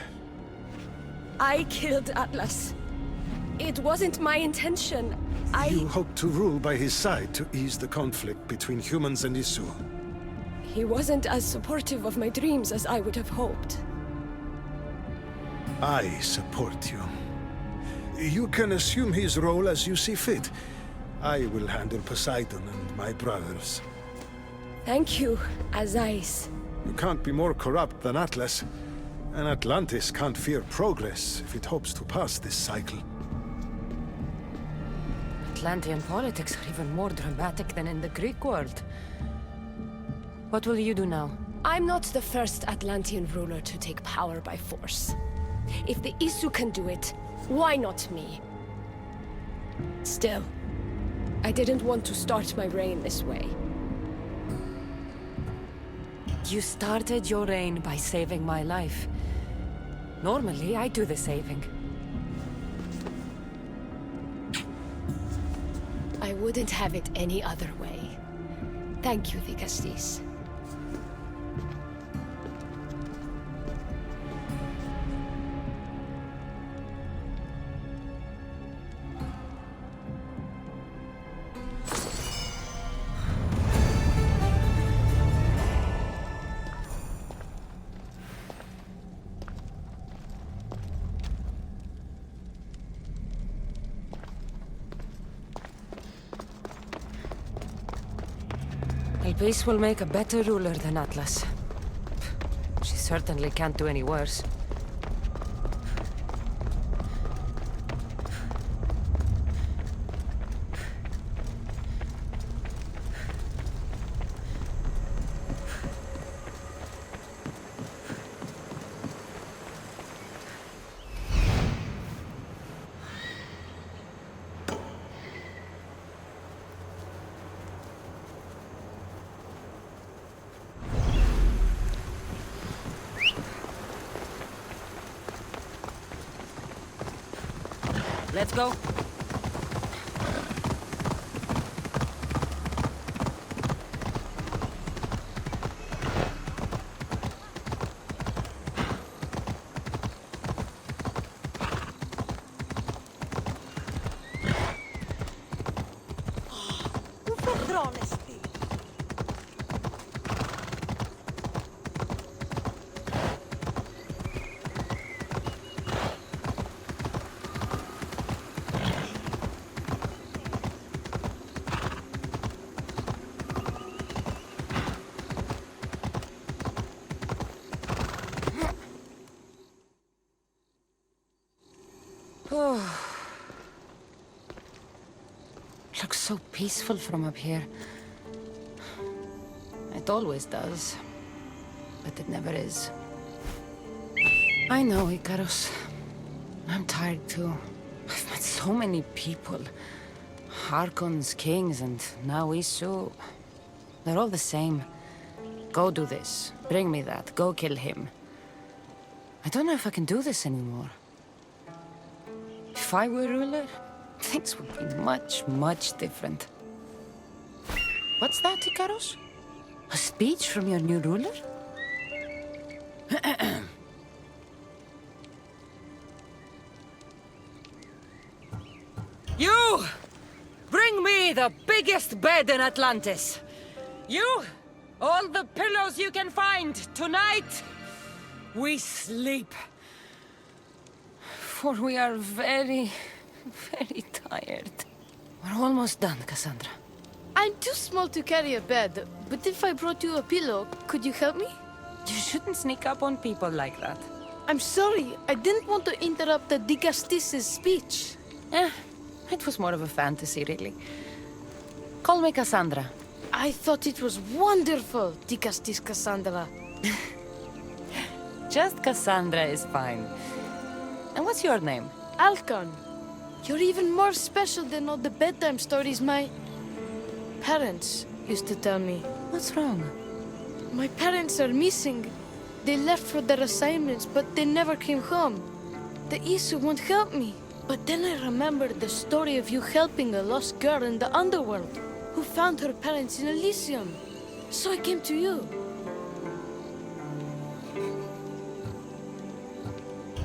I killed Atlas. It wasn't my intention. You hoped to rule by his side to ease the conflict between humans and Isu. He wasn't as supportive of my dreams as I would have hoped. I support you. You can assume his role as you see fit. I will handle Poseidon and my brothers. Thank you, Azais. You can't be more corrupt than Atlas. And Atlantis can't fear progress if it hopes to pass this cycle. Atlantean politics are even more dramatic than in the Greek world. What will you do now? I'm not the first Atlantean ruler to take power by force. If the Isu can do it, why not me? Still, I didn't want to start my reign this way. You started your reign by saving my life. Normally, I do the saving. I wouldn't have it any other way. Thank you, Vicastis. Peace will make a better ruler than Atlas. She certainly can't do any worse. Let's go. Looks so peaceful from up here. It always does, but it never is. I know, Icarus. I'm tired too. I've met so many people. Archons, kings, and now Isu. They're all the same. Go do this. Bring me that. Go kill him. I don't know if I can do this anymore. If I were ruler, things would be much, much different. What's that, Icarus? A speech from your new ruler? You! Bring me the biggest bed in Atlantis! You! All the pillows you can find! Tonight, we sleep. For we are very, very tired. We're almost done, Cassandra. I'm too small to carry a bed, but if I brought you a pillow, could you help me? You shouldn't sneak up on people like that. I'm sorry, I didn't want to interrupt the Dicastis' speech. It was more of a fantasy, really. Call me Cassandra. I thought it was wonderful, Dicastis Cassandra. Just Cassandra is fine. And what's your name? Alcon. You're even more special than all the bedtime stories my parents used to tell me. What's wrong? My parents are missing. They left for their assignments, but they never came home. The Isu won't help me. But then I remembered the story of you helping a lost girl in the Underworld, who found her parents in Elysium. So I came to you.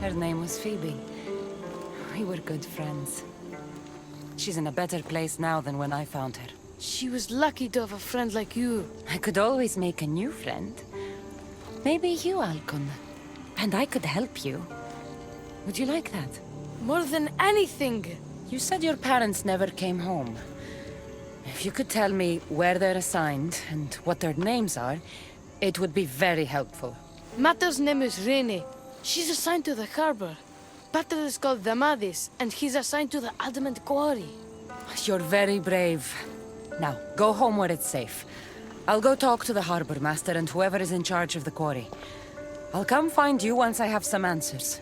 Her name was Phoebe. We were good friends. She's in a better place now than when I found her. She was lucky to have a friend like you. I could always make a new friend. Maybe you, Alcon. And I could help you. Would you like that? More than anything. You said your parents never came home. If you could tell me where they're assigned and what their names are, it would be very helpful. Mata's name is Rene. She's assigned to the harbor. Pater is called Damadis, and he's assigned to the Adamant Quarry. You're very brave. Now, go home where it's safe. I'll go talk to the harbor master and whoever is in charge of the quarry. I'll come find you once I have some answers.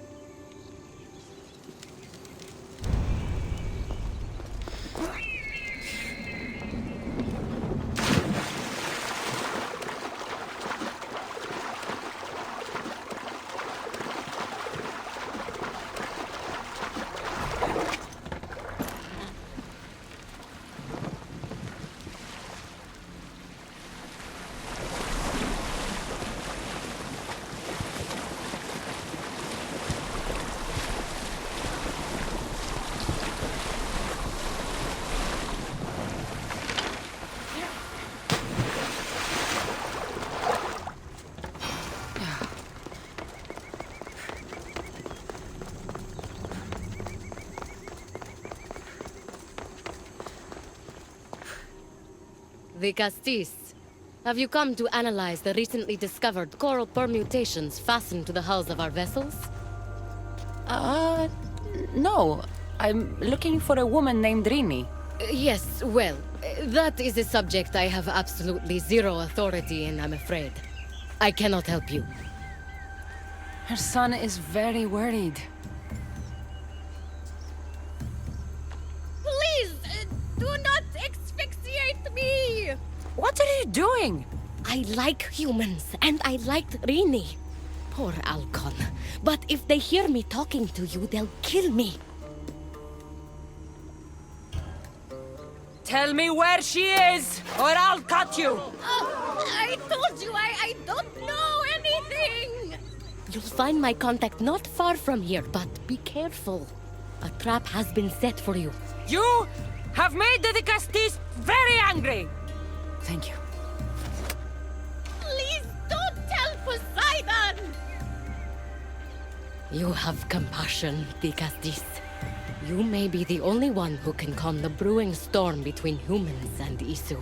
Dicastis, Have you come to analyze the recently discovered coral permutations fastened to the hulls of our vessels? No. I'm looking for a woman named Rini. Yes, well, that is a subject I have absolutely zero authority in, I'm afraid. I cannot help you. Her son is very worried. Please, do not asphyxiate me! What are you doing? I like humans, and I liked Rini. Poor Alcon. But if they hear me talking to you, they'll kill me. Tell me where she is, or I'll cut you! I told you I don't know anything! You'll find my contact not far from here, but be careful. A trap has been set for you. You have made the Castis very angry! Thank you. Please don't tell Poseidon! You have compassion, Dicastis. You may be the only one who can calm the brewing storm between humans and Isu.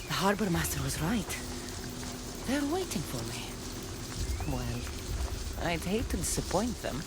The harbor master was right. They're waiting for me. Well, I'd hate to disappoint them.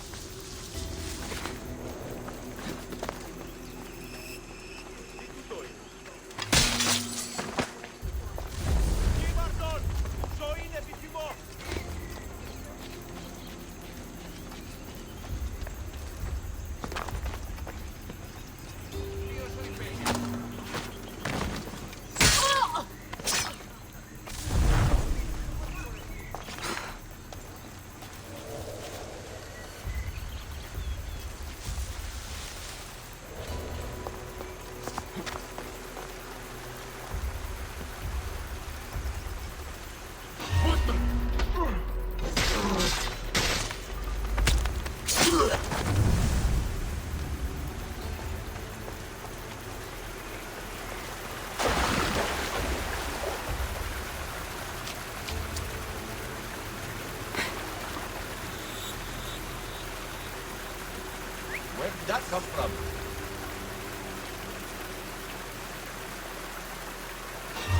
Where did that come from?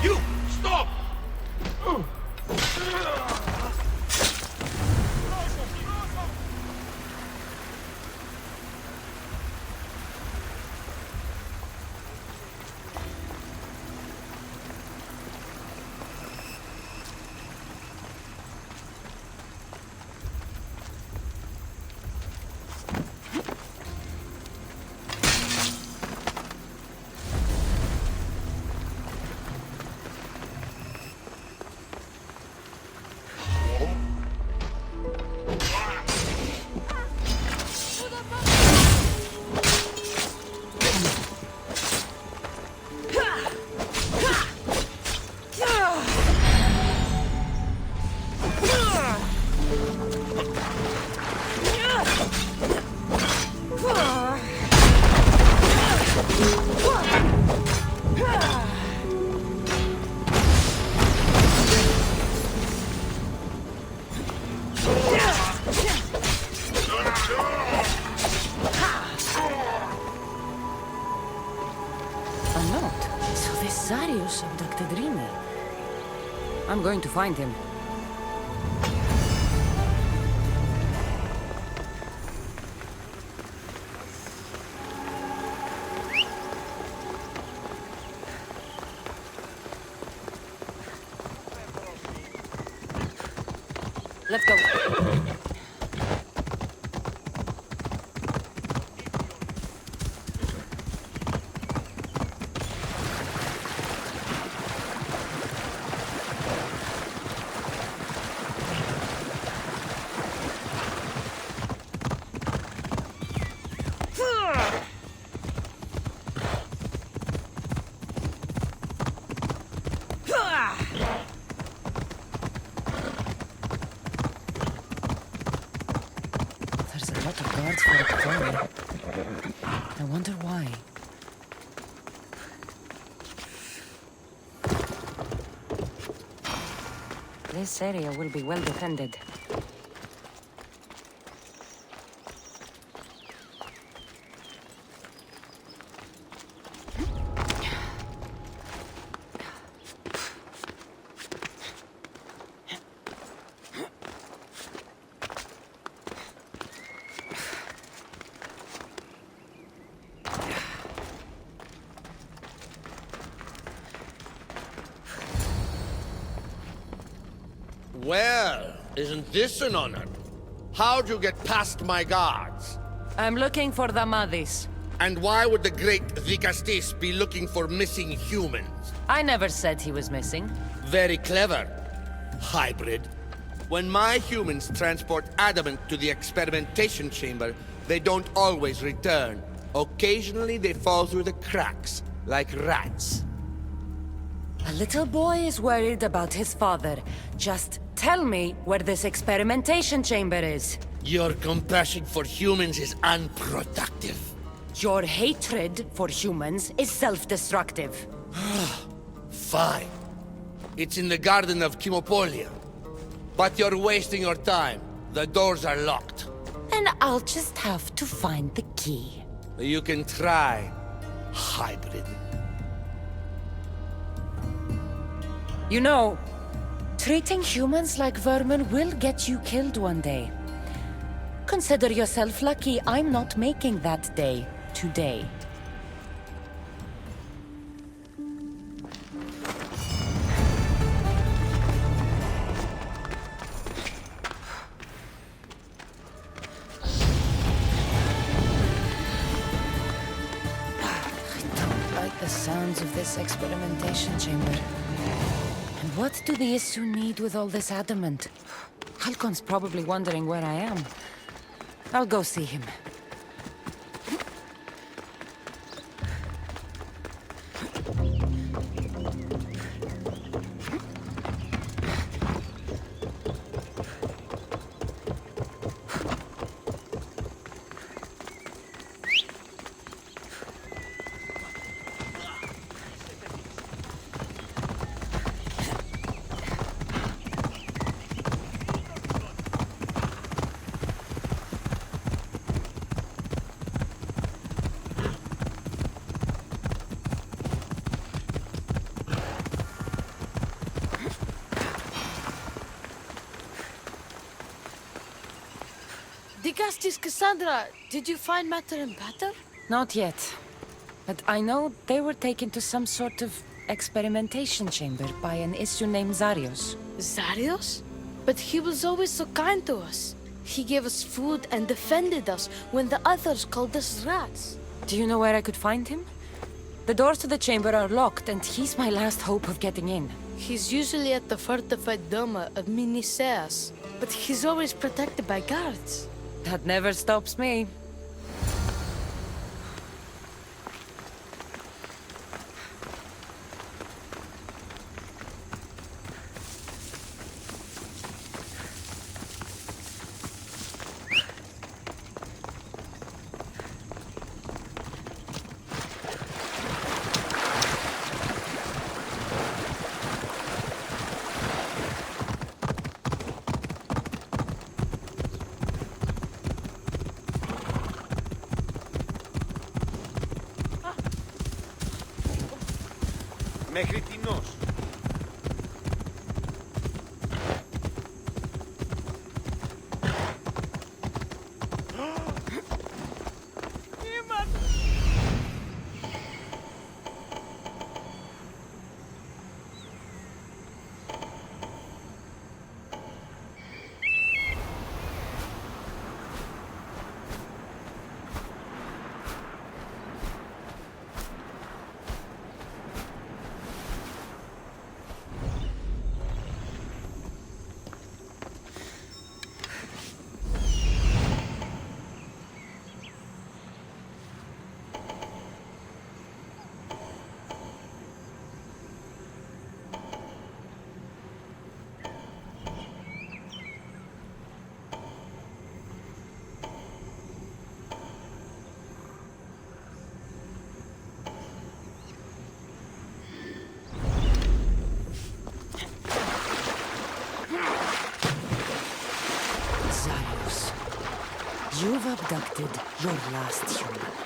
You! Stop! I'm going to find him. Let's go. A lot of guards for a quarry. I wonder why. This area will be well defended. Well, isn't this an honor? How'd you get past my guards? I'm looking for the Madis. And why would the great Vikastis be looking for missing humans? I never said he was missing. Very clever. Hybrid. When my humans transport adamant to the experimentation chamber, they don't always return. Occasionally they fall through the cracks, like rats. A little boy is worried about his father. Just tell me where this experimentation chamber is. Your compassion for humans is unproductive. Your hatred for humans is self-destructive. Fine. It's in the garden of Kimopolia. But you're wasting your time. The doors are locked. Then I'll just have to find the key. You can try, hybrid. You know, treating humans like vermin will get you killed one day. Consider yourself lucky I'm not making that day today. I don't like the sounds of this experimentation chamber. And what do the Isu need with all this adamant? Halcon's probably wondering where I am. I'll go see him. Digastis Cassandra, did you find Matter and Pater? Not yet. But I know they were taken to some sort of experimentation chamber by an Isu named Zarios. Zarios? But he was always so kind to us. He gave us food and defended us when the others called us rats. Do you know where I could find him? The doors to the chamber are locked, and he's my last hope of getting in. He's usually at the fortified Doma of Miniseas, but he's always protected by guards. That never stops me. Μέχρι τινός. abducted your last human.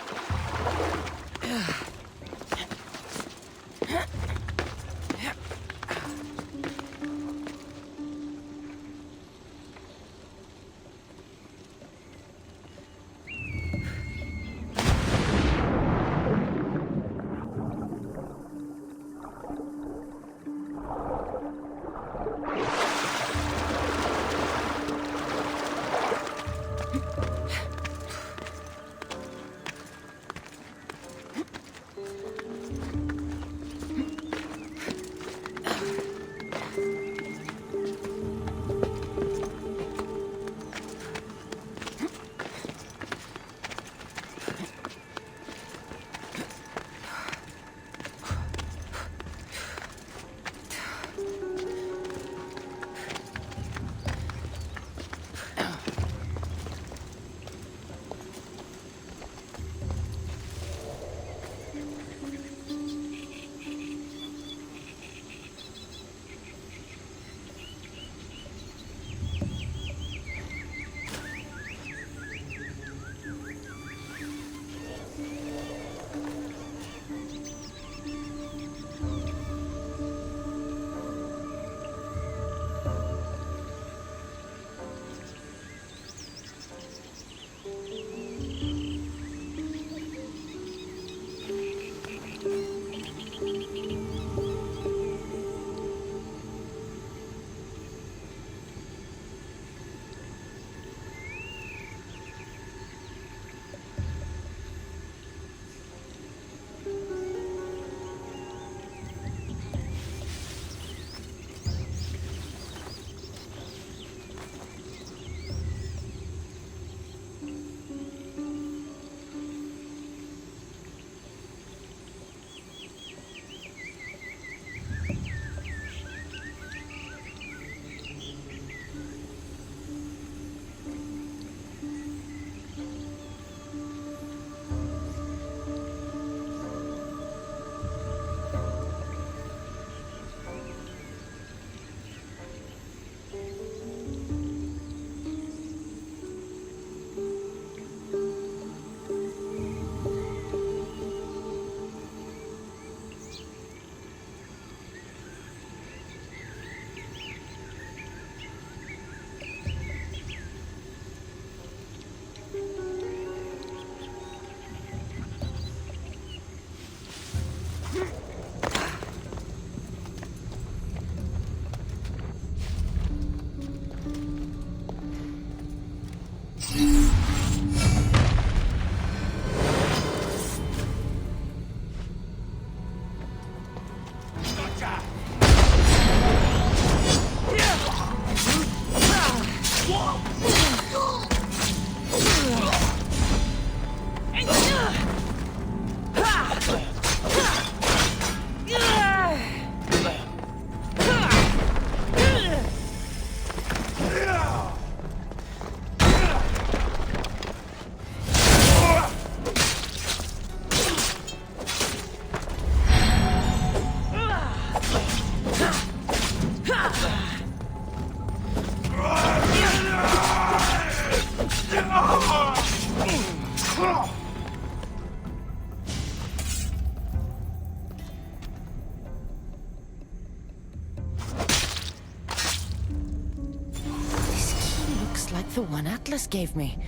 The one Atlas gave me.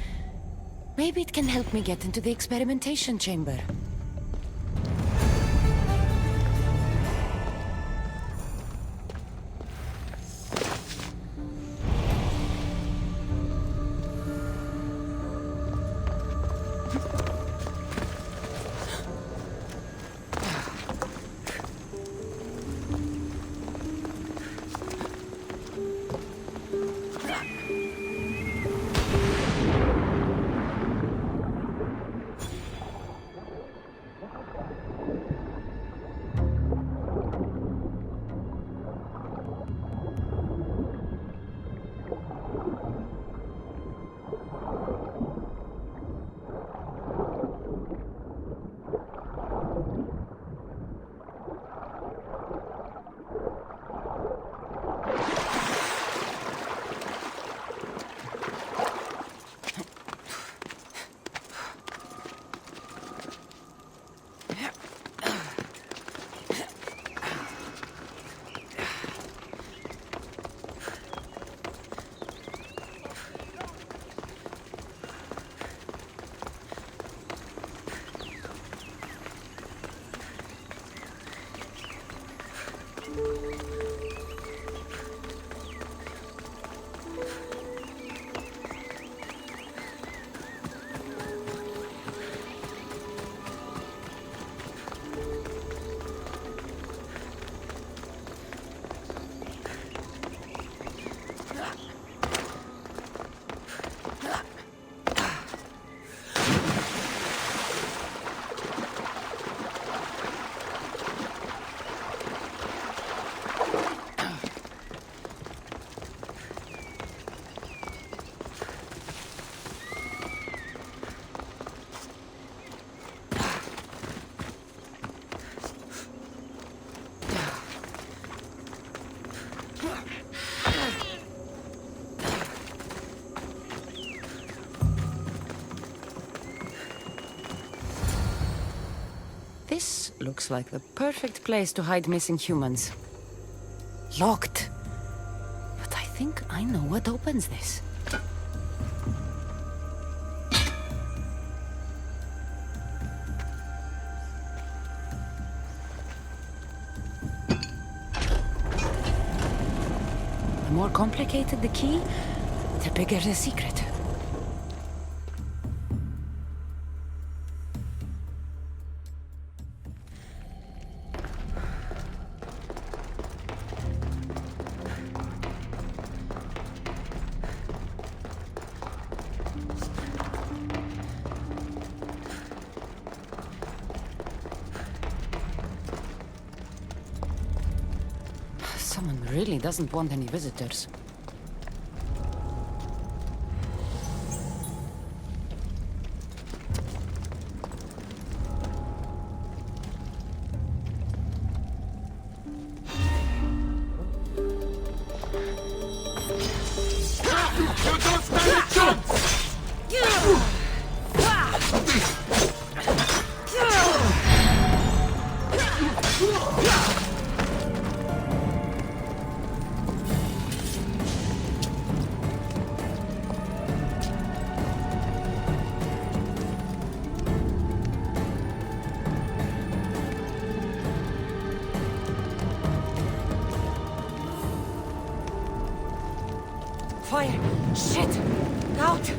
Maybe it can help me get into the experimentation chamber. This looks like the perfect place to hide missing humans. Locked. But I think I know what opens this. The more complicated the key, the bigger the secret. Someone really doesn't want any visitors. Fire! Shit! Out!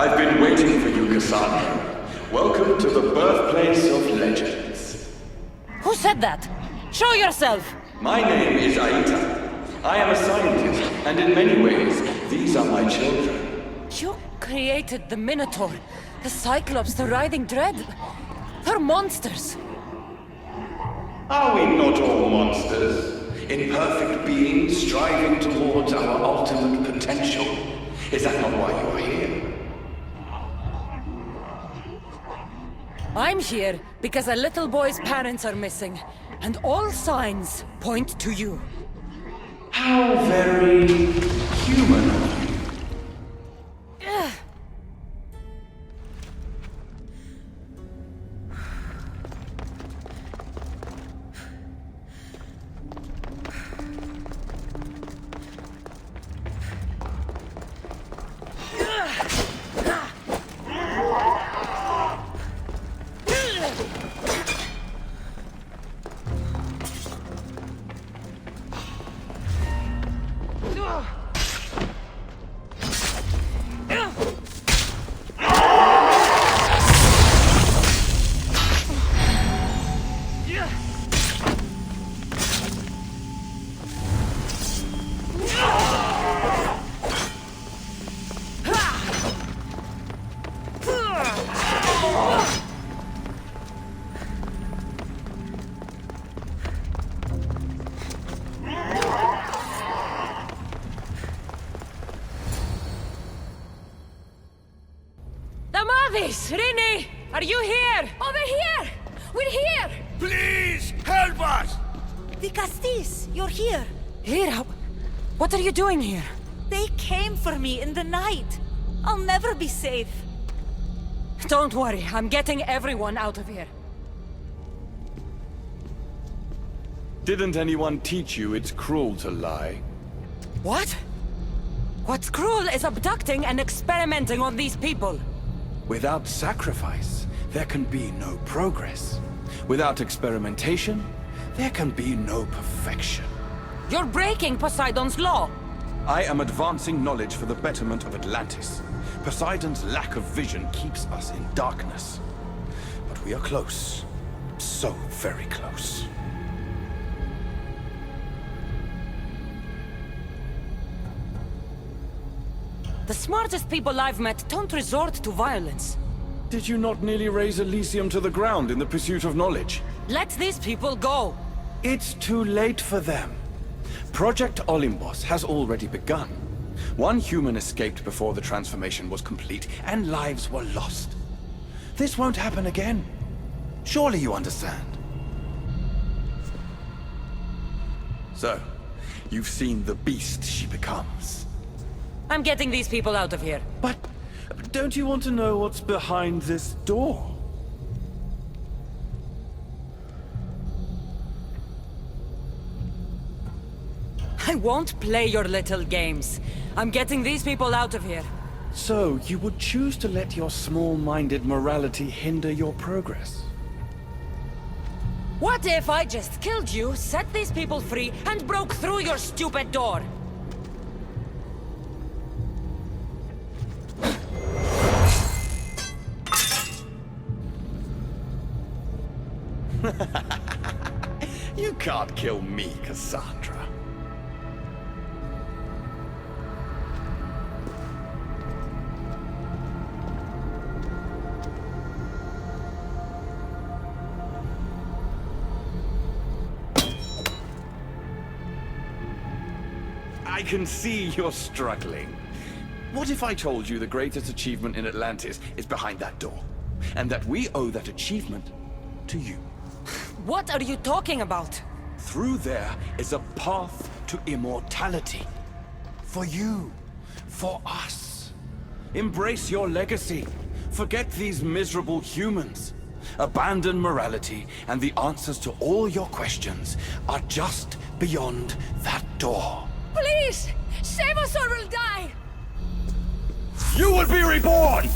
I've been waiting for you, Cassandra. Welcome to the birthplace of legends. Who said that? Show yourself! My name is Aita. I am a scientist, and in many ways, these are my children. You created the Minotaur, the Cyclops, the Writhing Dread. They're monsters. Are we not all monsters? Imperfect beings striving towards our ultimate potential. Is that not why you are here? I'm here because a little boy's parents are missing, and all signs point to you. How very human of you. Rini! Are you here? Over here! We're here! Please, help us! The Castis, you're here. Here? What are you doing here? They came for me in the night. I'll never be safe. Don't worry, I'm getting everyone out of here. Didn't anyone teach you it's cruel to lie? What? What's cruel is abducting and experimenting on these people. Without sacrifice, there can be no progress. Without experimentation, there can be no perfection. You're breaking Poseidon's law. I am advancing knowledge for the betterment of Atlantis. Poseidon's lack of vision keeps us in darkness. But we are close. So very close. The smartest people I've met don't resort to violence. Did you not nearly raise Elysium to the ground in the pursuit of knowledge? Let these people go! It's too late for them. Project Olympus has already begun. One human escaped before the transformation was complete, and lives were lost. This won't happen again. Surely you understand. So, you've seen the beast she becomes. I'm getting these people out of here. But don't you want to know what's behind this door? I won't play your little games. I'm getting these people out of here. So, you would choose to let your small-minded morality hinder your progress? What if I just killed you, set these people free, and broke through your stupid door? You can't kill me, Cassandra. I can see you're struggling. What if I told you the greatest achievement in Atlantis is behind that door? And that we owe that achievement to you? What are you talking about? Through there is a path to immortality. For you. For us. Embrace your legacy. Forget these miserable humans. Abandon morality, and the answers to all your questions are just beyond that door. Please! Save us or we'll die! You will be reborn!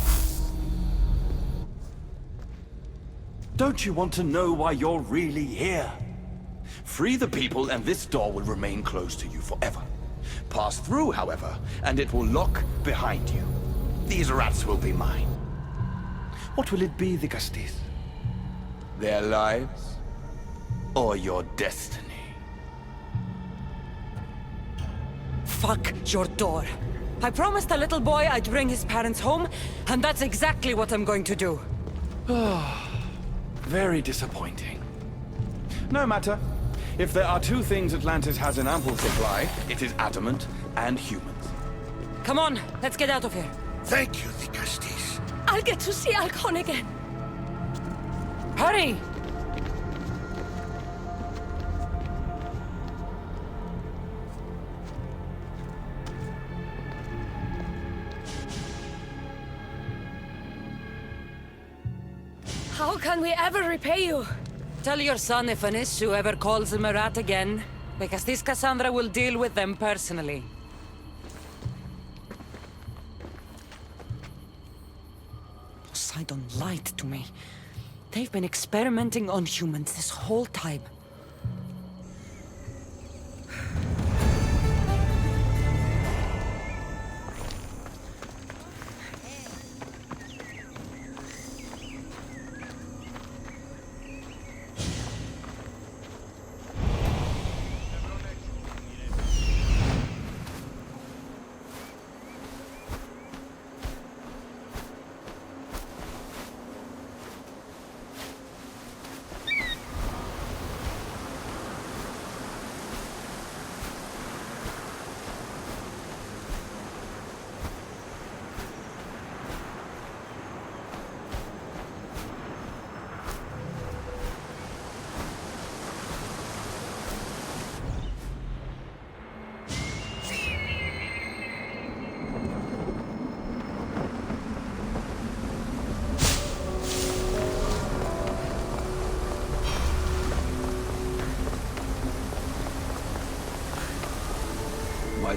Don't you want to know why you're really here? Free the people and this door will remain closed to you forever. Pass through, however, and it will lock behind you. These rats will be mine. What will it be, the Castis? Their lives? Or your destiny? Fuck your door. I promised the little boy I'd bring his parents home, and that's exactly what I'm going to do. Very disappointing. No matter. If there are two things Atlantis has in ample supply, it is adamant and humans. Come on, let's get out of here. Thank you, the Castis. I'll get to see Alcon again. Hurry! How can we ever repay you? Tell your son if an issue ever calls him a rat again, because this Cassandra will deal with them personally. Poseidon lied to me. They've been experimenting on humans this whole time.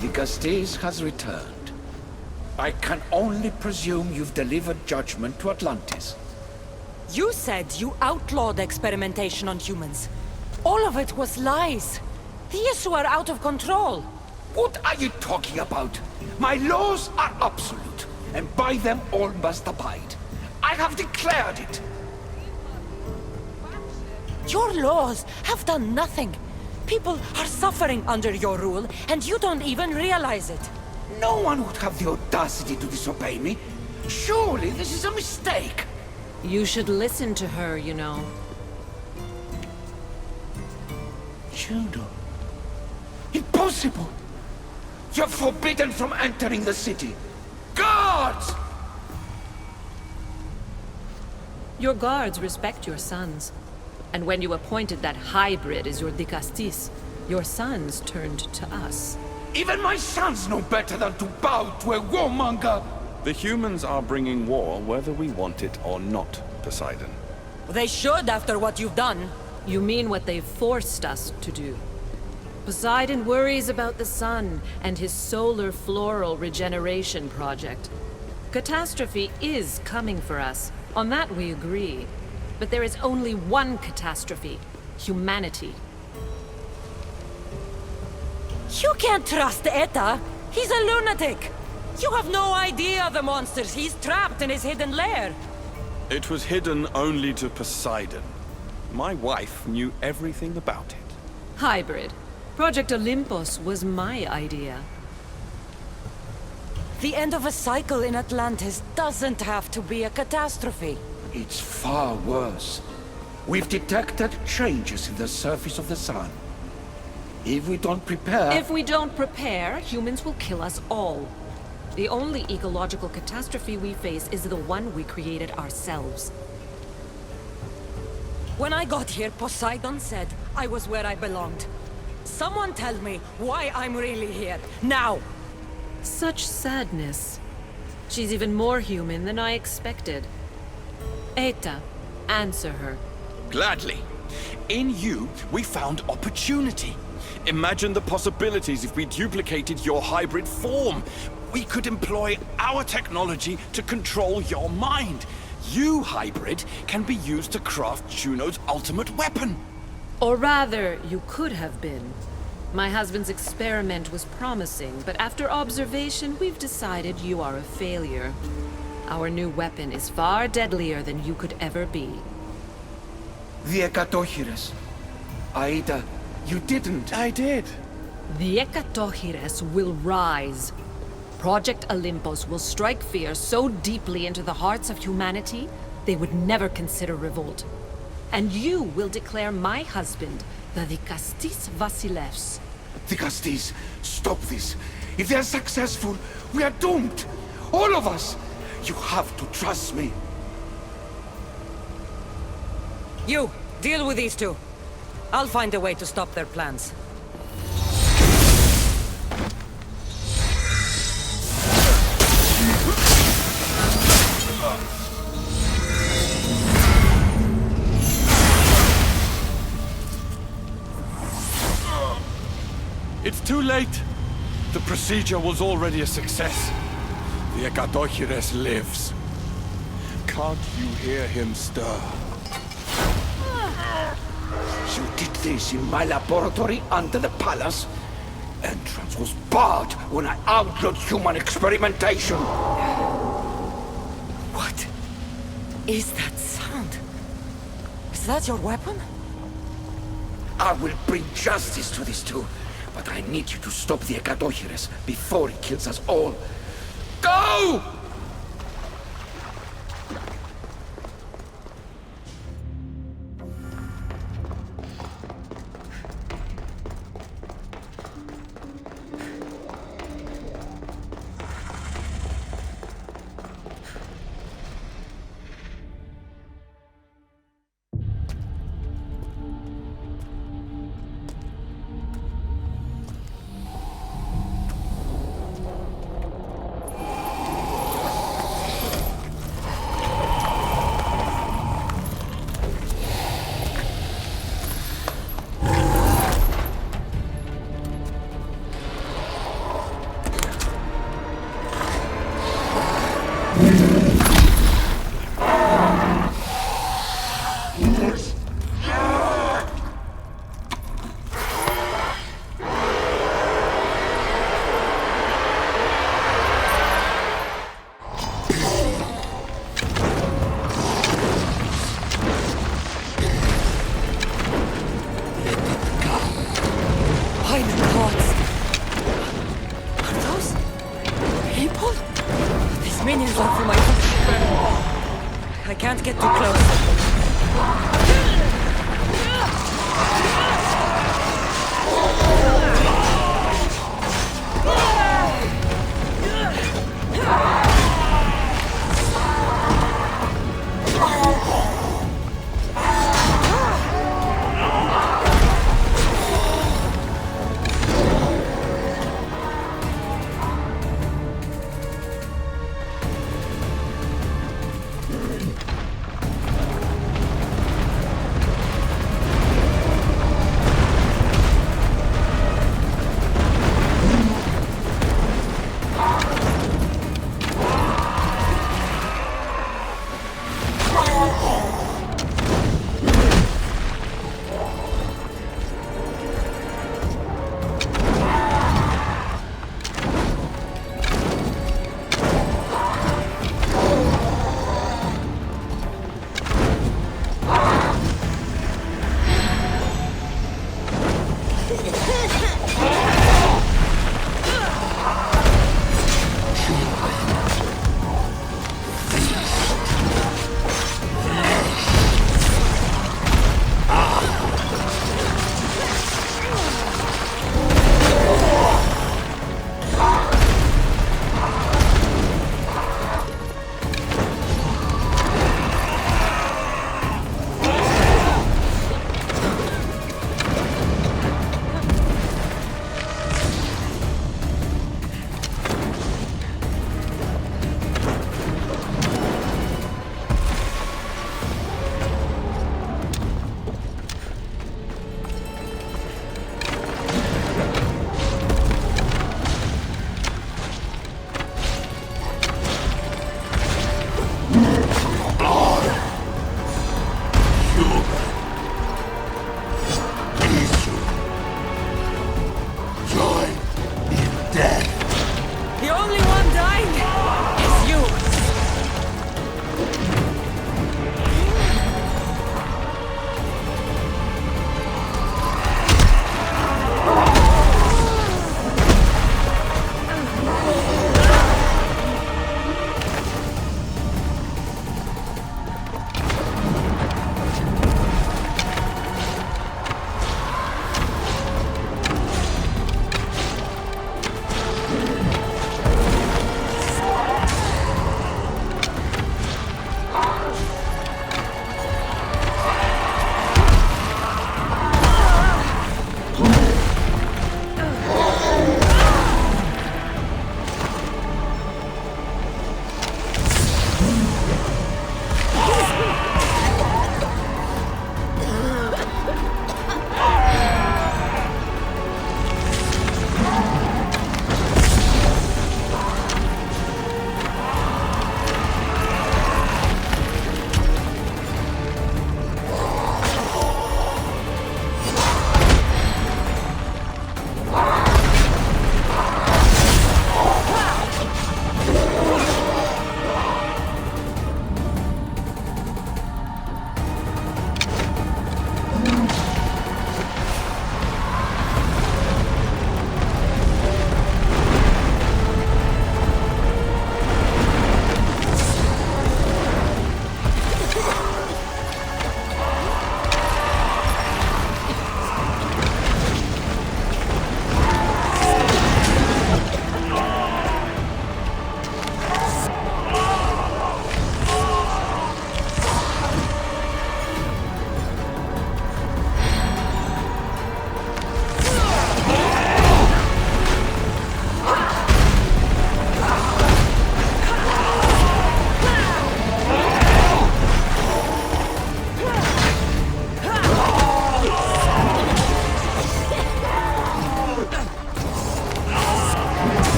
The Castis has returned. I can only presume you've delivered judgment to Atlantis. You said you outlawed experimentation on humans. All of it was lies. The issue are out of control. What are you talking about? My laws are absolute, and by them all must abide. I have declared it. Your laws have done nothing. People are suffering under your rule, and you don't even realize it. No one would have the audacity to disobey me. Surely this is a mistake. You should listen to her, you know. Juno. Impossible! You're forbidden from entering the city. Guards! Your guards respect your sons. And when you appointed that hybrid as your Dicastis, your sons turned to us. Even my sons know better than to bow to a warmonger! The humans are bringing war whether we want it or not, Poseidon. They should after what you've done. You mean what they've forced us to do. Poseidon worries about the sun and his solar floral regeneration project. Catastrophe is coming for us. On that we agree. But there is only one catastrophe: humanity. You can't trust Eta. He's a lunatic. You have no idea the monsters he's trapped in his hidden lair. It was hidden only to Poseidon. My wife knew everything about it. Hybrid. Project Olympus was my idea. The end of a cycle in Atlantis doesn't have to be a catastrophe. It's far worse. We've detected changes in the surface of the sun. If we don't prepare... If we don't prepare, humans will kill us all. The only ecological catastrophe we face is the one we created ourselves. When I got here, Poseidon said I was where I belonged. Someone tell me why I'm really here, now! Such sadness. She's even more human than I expected. Eta, answer her. Gladly. In you, we found opportunity. Imagine the possibilities if we duplicated your hybrid form. We could employ our technology to control your mind. You, hybrid, can be used to craft Juno's ultimate weapon. Or rather, you could have been. My husband's experiment was promising, but after observation, we've decided you are a failure. Our new weapon is far deadlier than you could ever be. The Ekatochires. Aida, you didn't. I did. The Ekatochires will rise. Project Olympus will strike fear so deeply into the hearts of humanity, they would never consider revolt. And you will declare my husband the Dikastis Vasilevs. Dikastis, stop this. If they are successful, we are doomed. All of us. You have to trust me. You, deal with these two. I'll find a way to stop their plans. It's too late. The procedure was already a success. The Ekatochires lives. Can't you hear him stir? You did this in my laboratory under the palace. Entrance was barred when I outlawed human experimentation. What is that sound? Is that your weapon? I will bring justice to these two, but I need you to stop the Ekatochires before he kills us all. Go! I can't get too close.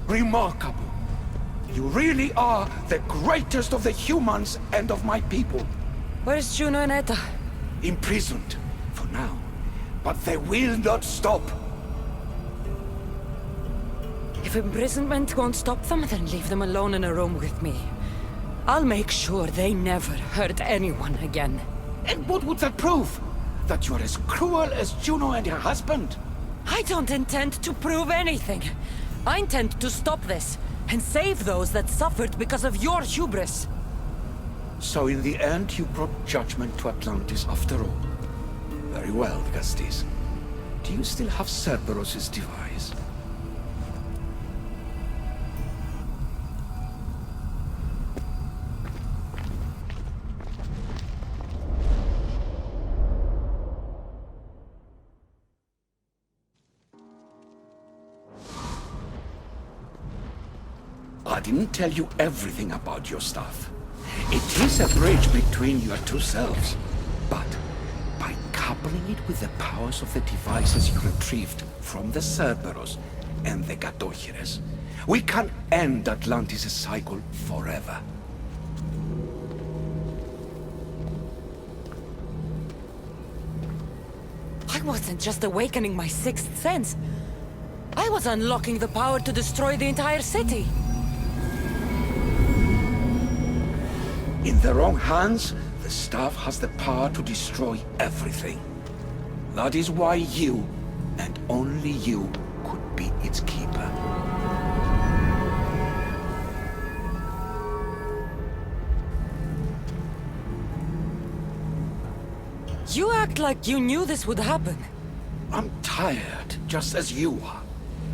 Remarkable. You really are the greatest of the humans and of my people. Where's Juno and Etta? Imprisoned, for now. But they will not stop. If imprisonment won't stop them, then leave them alone in a room with me. I'll make sure they never hurt anyone again. And what would that prove? That you're as cruel as Juno and her husband? I don't intend to prove anything. I intend to stop this, and save those that suffered because of your hubris. So in the end, you brought judgment to Atlantis after all. Very well, Gastis. Do you still have Cerberus' device? I didn't tell you everything about your stuff. It is a bridge between your two selves. But by coupling it with the powers of the devices you retrieved from the Cerberus and the Gatohires, we can end Atlantis' cycle forever. I wasn't just awakening my sixth sense. I was unlocking the power to destroy the entire city. In the wrong hands, the staff has the power to destroy everything. That is why you, and only you, could be its keeper. You act like you knew this would happen. I'm tired, just as you are.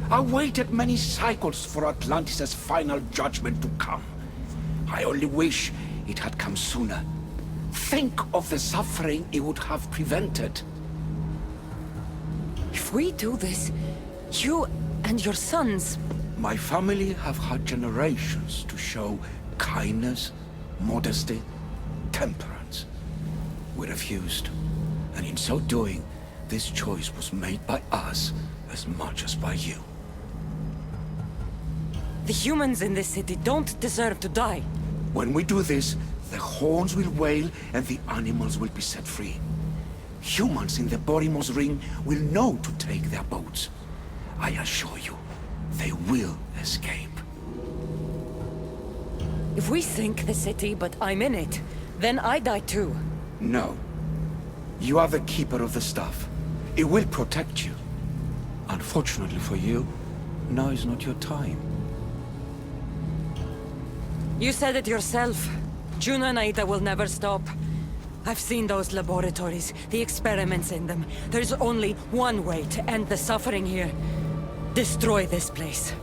I waited many cycles for Atlantis' final judgment to come. I only wish it had come sooner. Think of the suffering it would have prevented. If we do this, you and your sons... My family have had generations to show kindness, modesty, temperance. We refused, and in so doing, this choice was made by us as much as by you. The humans in this city don't deserve to die. When we do this, the horns will wail and the animals will be set free. Humans in the Borymos Ring will know to take their boats. I assure you, they will escape. If we sink the city, but I'm in it, then I die too. No. You are the keeper of the staff. It will protect you. Unfortunately for you, now is not your time. You said it yourself. Juno and Aida will never stop. I've seen those laboratories, the experiments in them. There's only one way to end the suffering here. Destroy this place.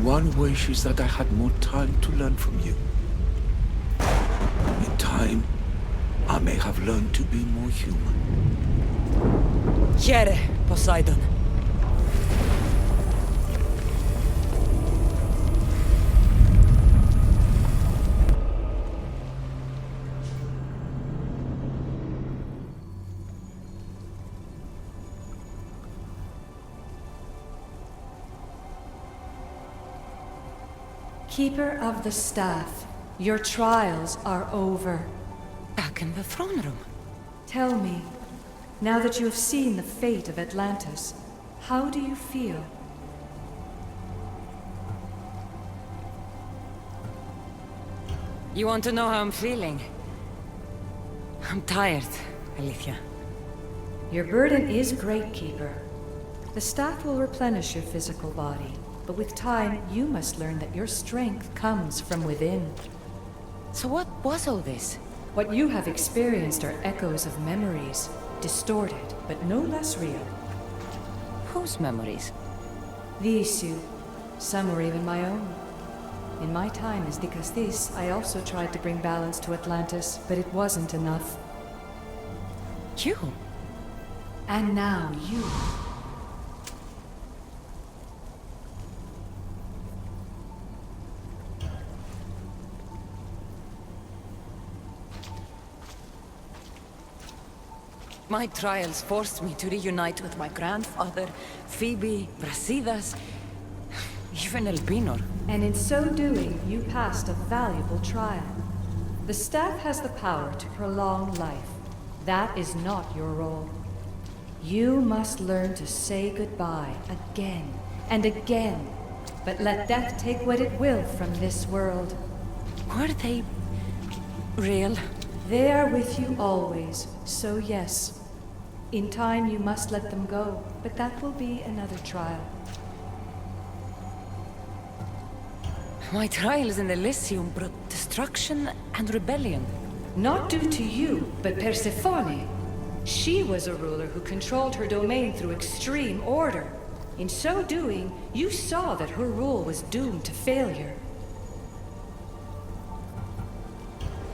one wish is that I had more time to learn from you. In time, I may have learned to be more human. Here, Poseidon. Keeper of the Staff, your trials are over. Back in the throne room. Tell me, now that you have seen the fate of Atlantis, how do you feel? You want to know how I'm feeling? I'm tired, Elysium. Your burden is great, Keeper. The staff will replenish your physical body, but with time, you must learn that your strength comes from within. So what was all this? What you have experienced are echoes of memories, distorted, but no less real. Whose memories? The issue. Some were even my own. In my time as Dikastis, I also tried to bring balance to Atlantis, but it wasn't enough. You? And now you. My trials forced me to reunite with my grandfather, Phoebe, Brasidas, even Elpinor. And in so doing, you passed a valuable trial. The staff has the power to prolong life. That is not your role. You must learn to say goodbye again and again, but let death take what it will from this world. Were they real? They are with you always, so yes. In time you must let them go, but that will be another trial. My trials in Elysium brought destruction and rebellion. Not due to you, but Persephone. She was a ruler who controlled her domain through extreme order. In so doing, you saw that her rule was doomed to failure.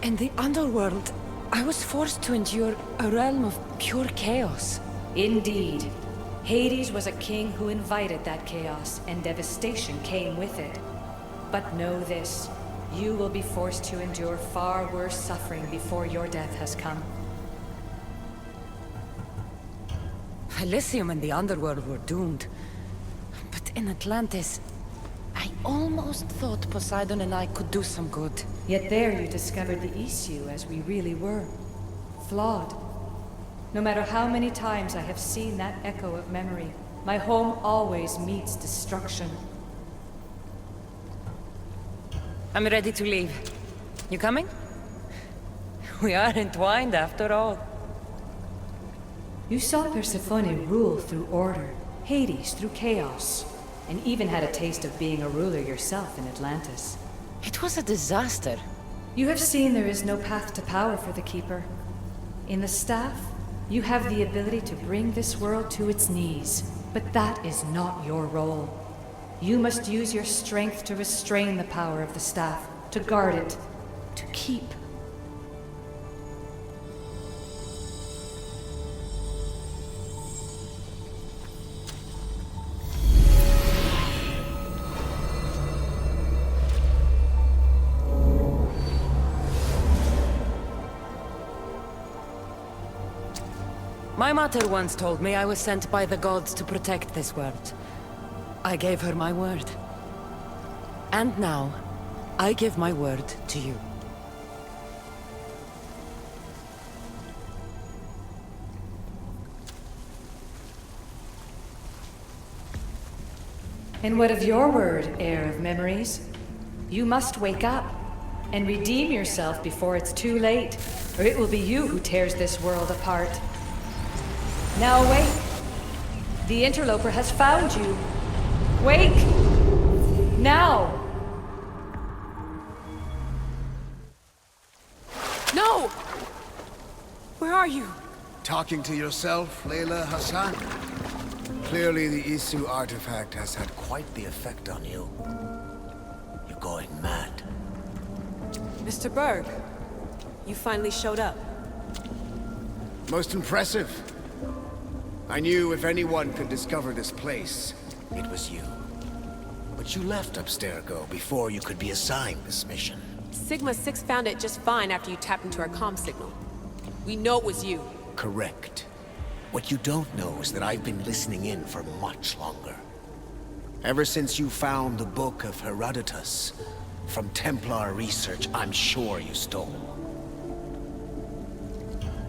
In the Underworld, I was forced to endure a realm of pure chaos. Indeed. Hades was a king who invited that chaos, and devastation came with it. But know this, you will be forced to endure far worse suffering before your death has come. Elysium and the Underworld were doomed. But in Atlantis, I almost thought Poseidon and I could do some good. Yet there you discovered the issue as we really were. Flawed. No matter how many times I have seen that echo of memory, my home always meets destruction. I'm ready to leave. You coming? We are entwined after all. You saw Persephone rule through order, Hades through chaos, and even had a taste of being a ruler yourself in Atlantis. It was a disaster. You have seen there is no path to power for the Keeper. In the staff, you have the ability to bring this world to its knees, but that is not your role. You must use your strength to restrain the power of the staff, to guard it, to keep. My mother once told me I was sent by the gods to protect this world. I gave her my word. And now, I give my word to you. And what of your word, heir of memories? You must wake up and redeem yourself before it's too late, or it will be you who tears this world apart. Now awake! The interloper has found you. Wake! Now! No! Where are you? Talking to yourself, Layla Hassan? Clearly the Isu artifact has had quite the effect on you. going mad. Mr. Berg, you finally showed up. Most impressive. I knew if anyone could discover this place, it was you. But you left Abstergo before you could be assigned this mission. Sigma 6 found it just fine after you tapped into our comm signal. We know it was you. Correct. What you don't know is that I've been listening in for much longer. Ever since you found the Book of Herodotus, from Templar research I'm sure you stole.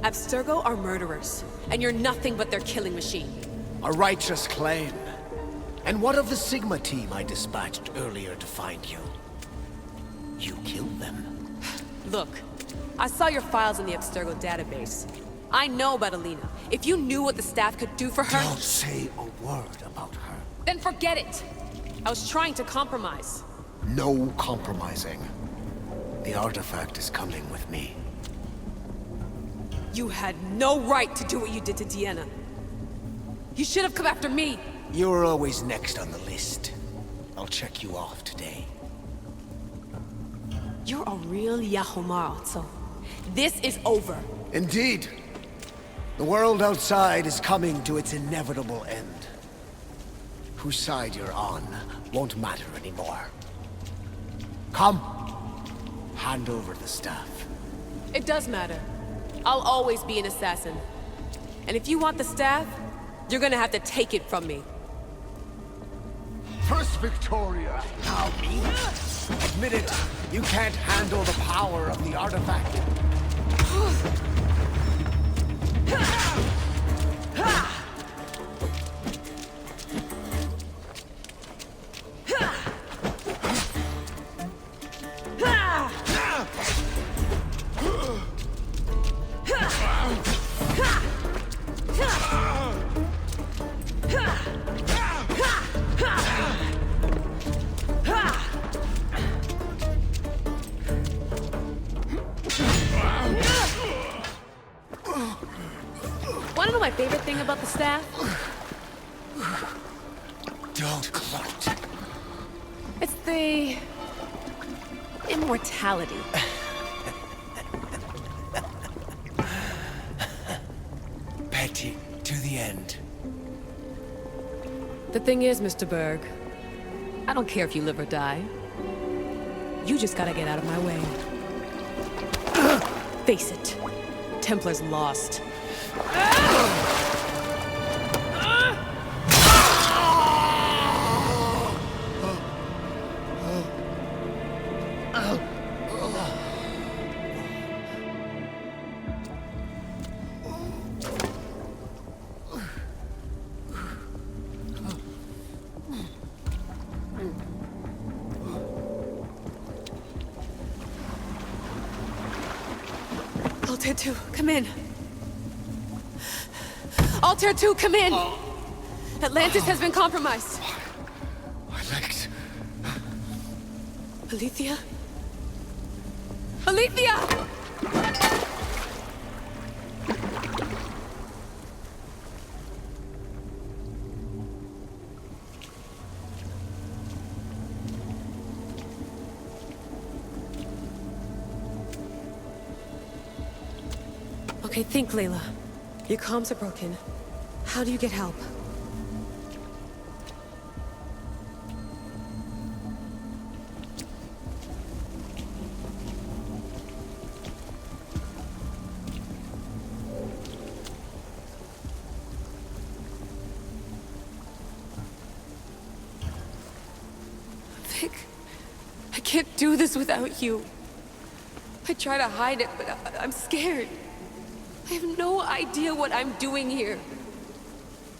Abstergo are murderers, and you're nothing but their killing machine. A righteous claim. And what of the Sigma team I dispatched earlier to find you? You killed them. Look, I saw your files in the Abstergo database. I know about Alina. If you knew what the staff could do for her... Don't say a word about her. Then forget it! I was trying to compromise. No compromising. The artifact is coming with me. You had no right to do what you did to Deanna. You should have come after me! You were always next on the list. I'll check you off today. You're a real Yahomar, so this is over. Indeed. The world outside is coming to its inevitable end. Whose side you're on won't matter anymore. Come. Hand over the staff. It does matter. I'll always be an assassin. And if you want the staff, you're gonna have to take it from me. First Victoria. Now me? Admit it. You can't handle the power of the artifact. Wanna know my favorite thing about the staff? Don't gloat. It's the... immortality. Petty to the end. The thing is, Mr. Berg, I don't care if you live or die. You just gotta get out of my way. Face it. Templar's lost. Altair 2, come in. Altair 2, come in! Atlantis has been compromised. My legs. Alethea? Alethea! Okay, think, Layla. Your comms are broken. How do you get help? Vic, I can't do this without you. I try to hide it, but I'm scared. I have no idea what I'm doing here.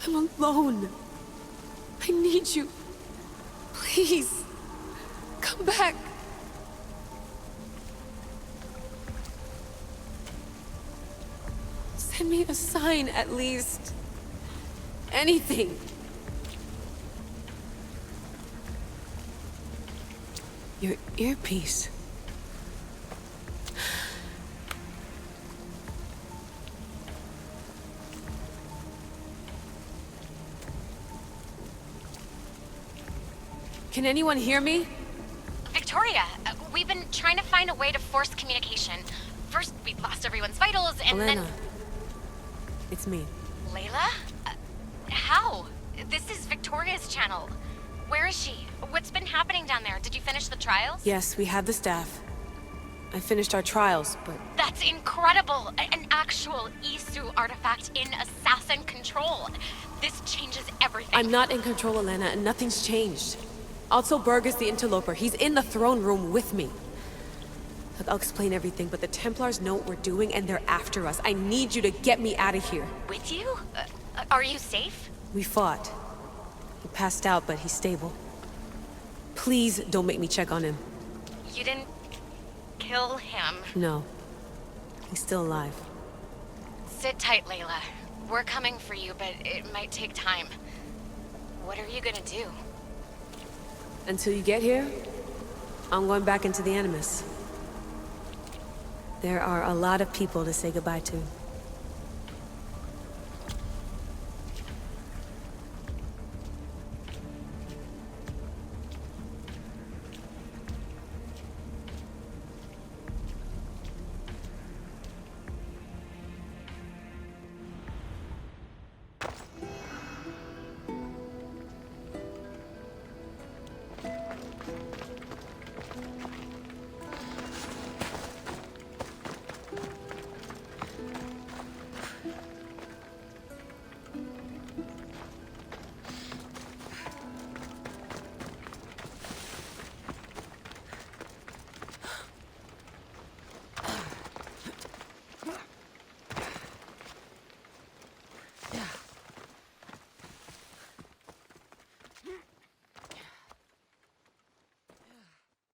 I'm alone. I need you. Please, come back. Send me a sign, at least. Anything. Your earpiece. Can anyone hear me? Victoria, we've been trying to find a way to force communication. First, we lost everyone's vitals, and Elena. then... It's me. Layla? How? This is Victoria's channel. Where is she? What's been happening down there? Did you finish the trials? Yes, we have the staff. I finished our trials, but... That's incredible! An actual Isu artifact in assassin control. This changes everything. I'm not in control, Elena, and nothing's changed. Also, Berg is the interloper. He's in the throne room with me. Look, I'll explain everything, but the Templars know what we're doing, and they're after us. I need you to get me out of here. With you? Are you safe? We fought. He passed out, but he's stable. Please don't make me check on him. You didn't... kill him? No. He's still alive. Sit tight, Layla. We're coming for you, but it might take time. What are you gonna do? Until you get here, I'm going back into the Animus. There are a lot of people to say goodbye to.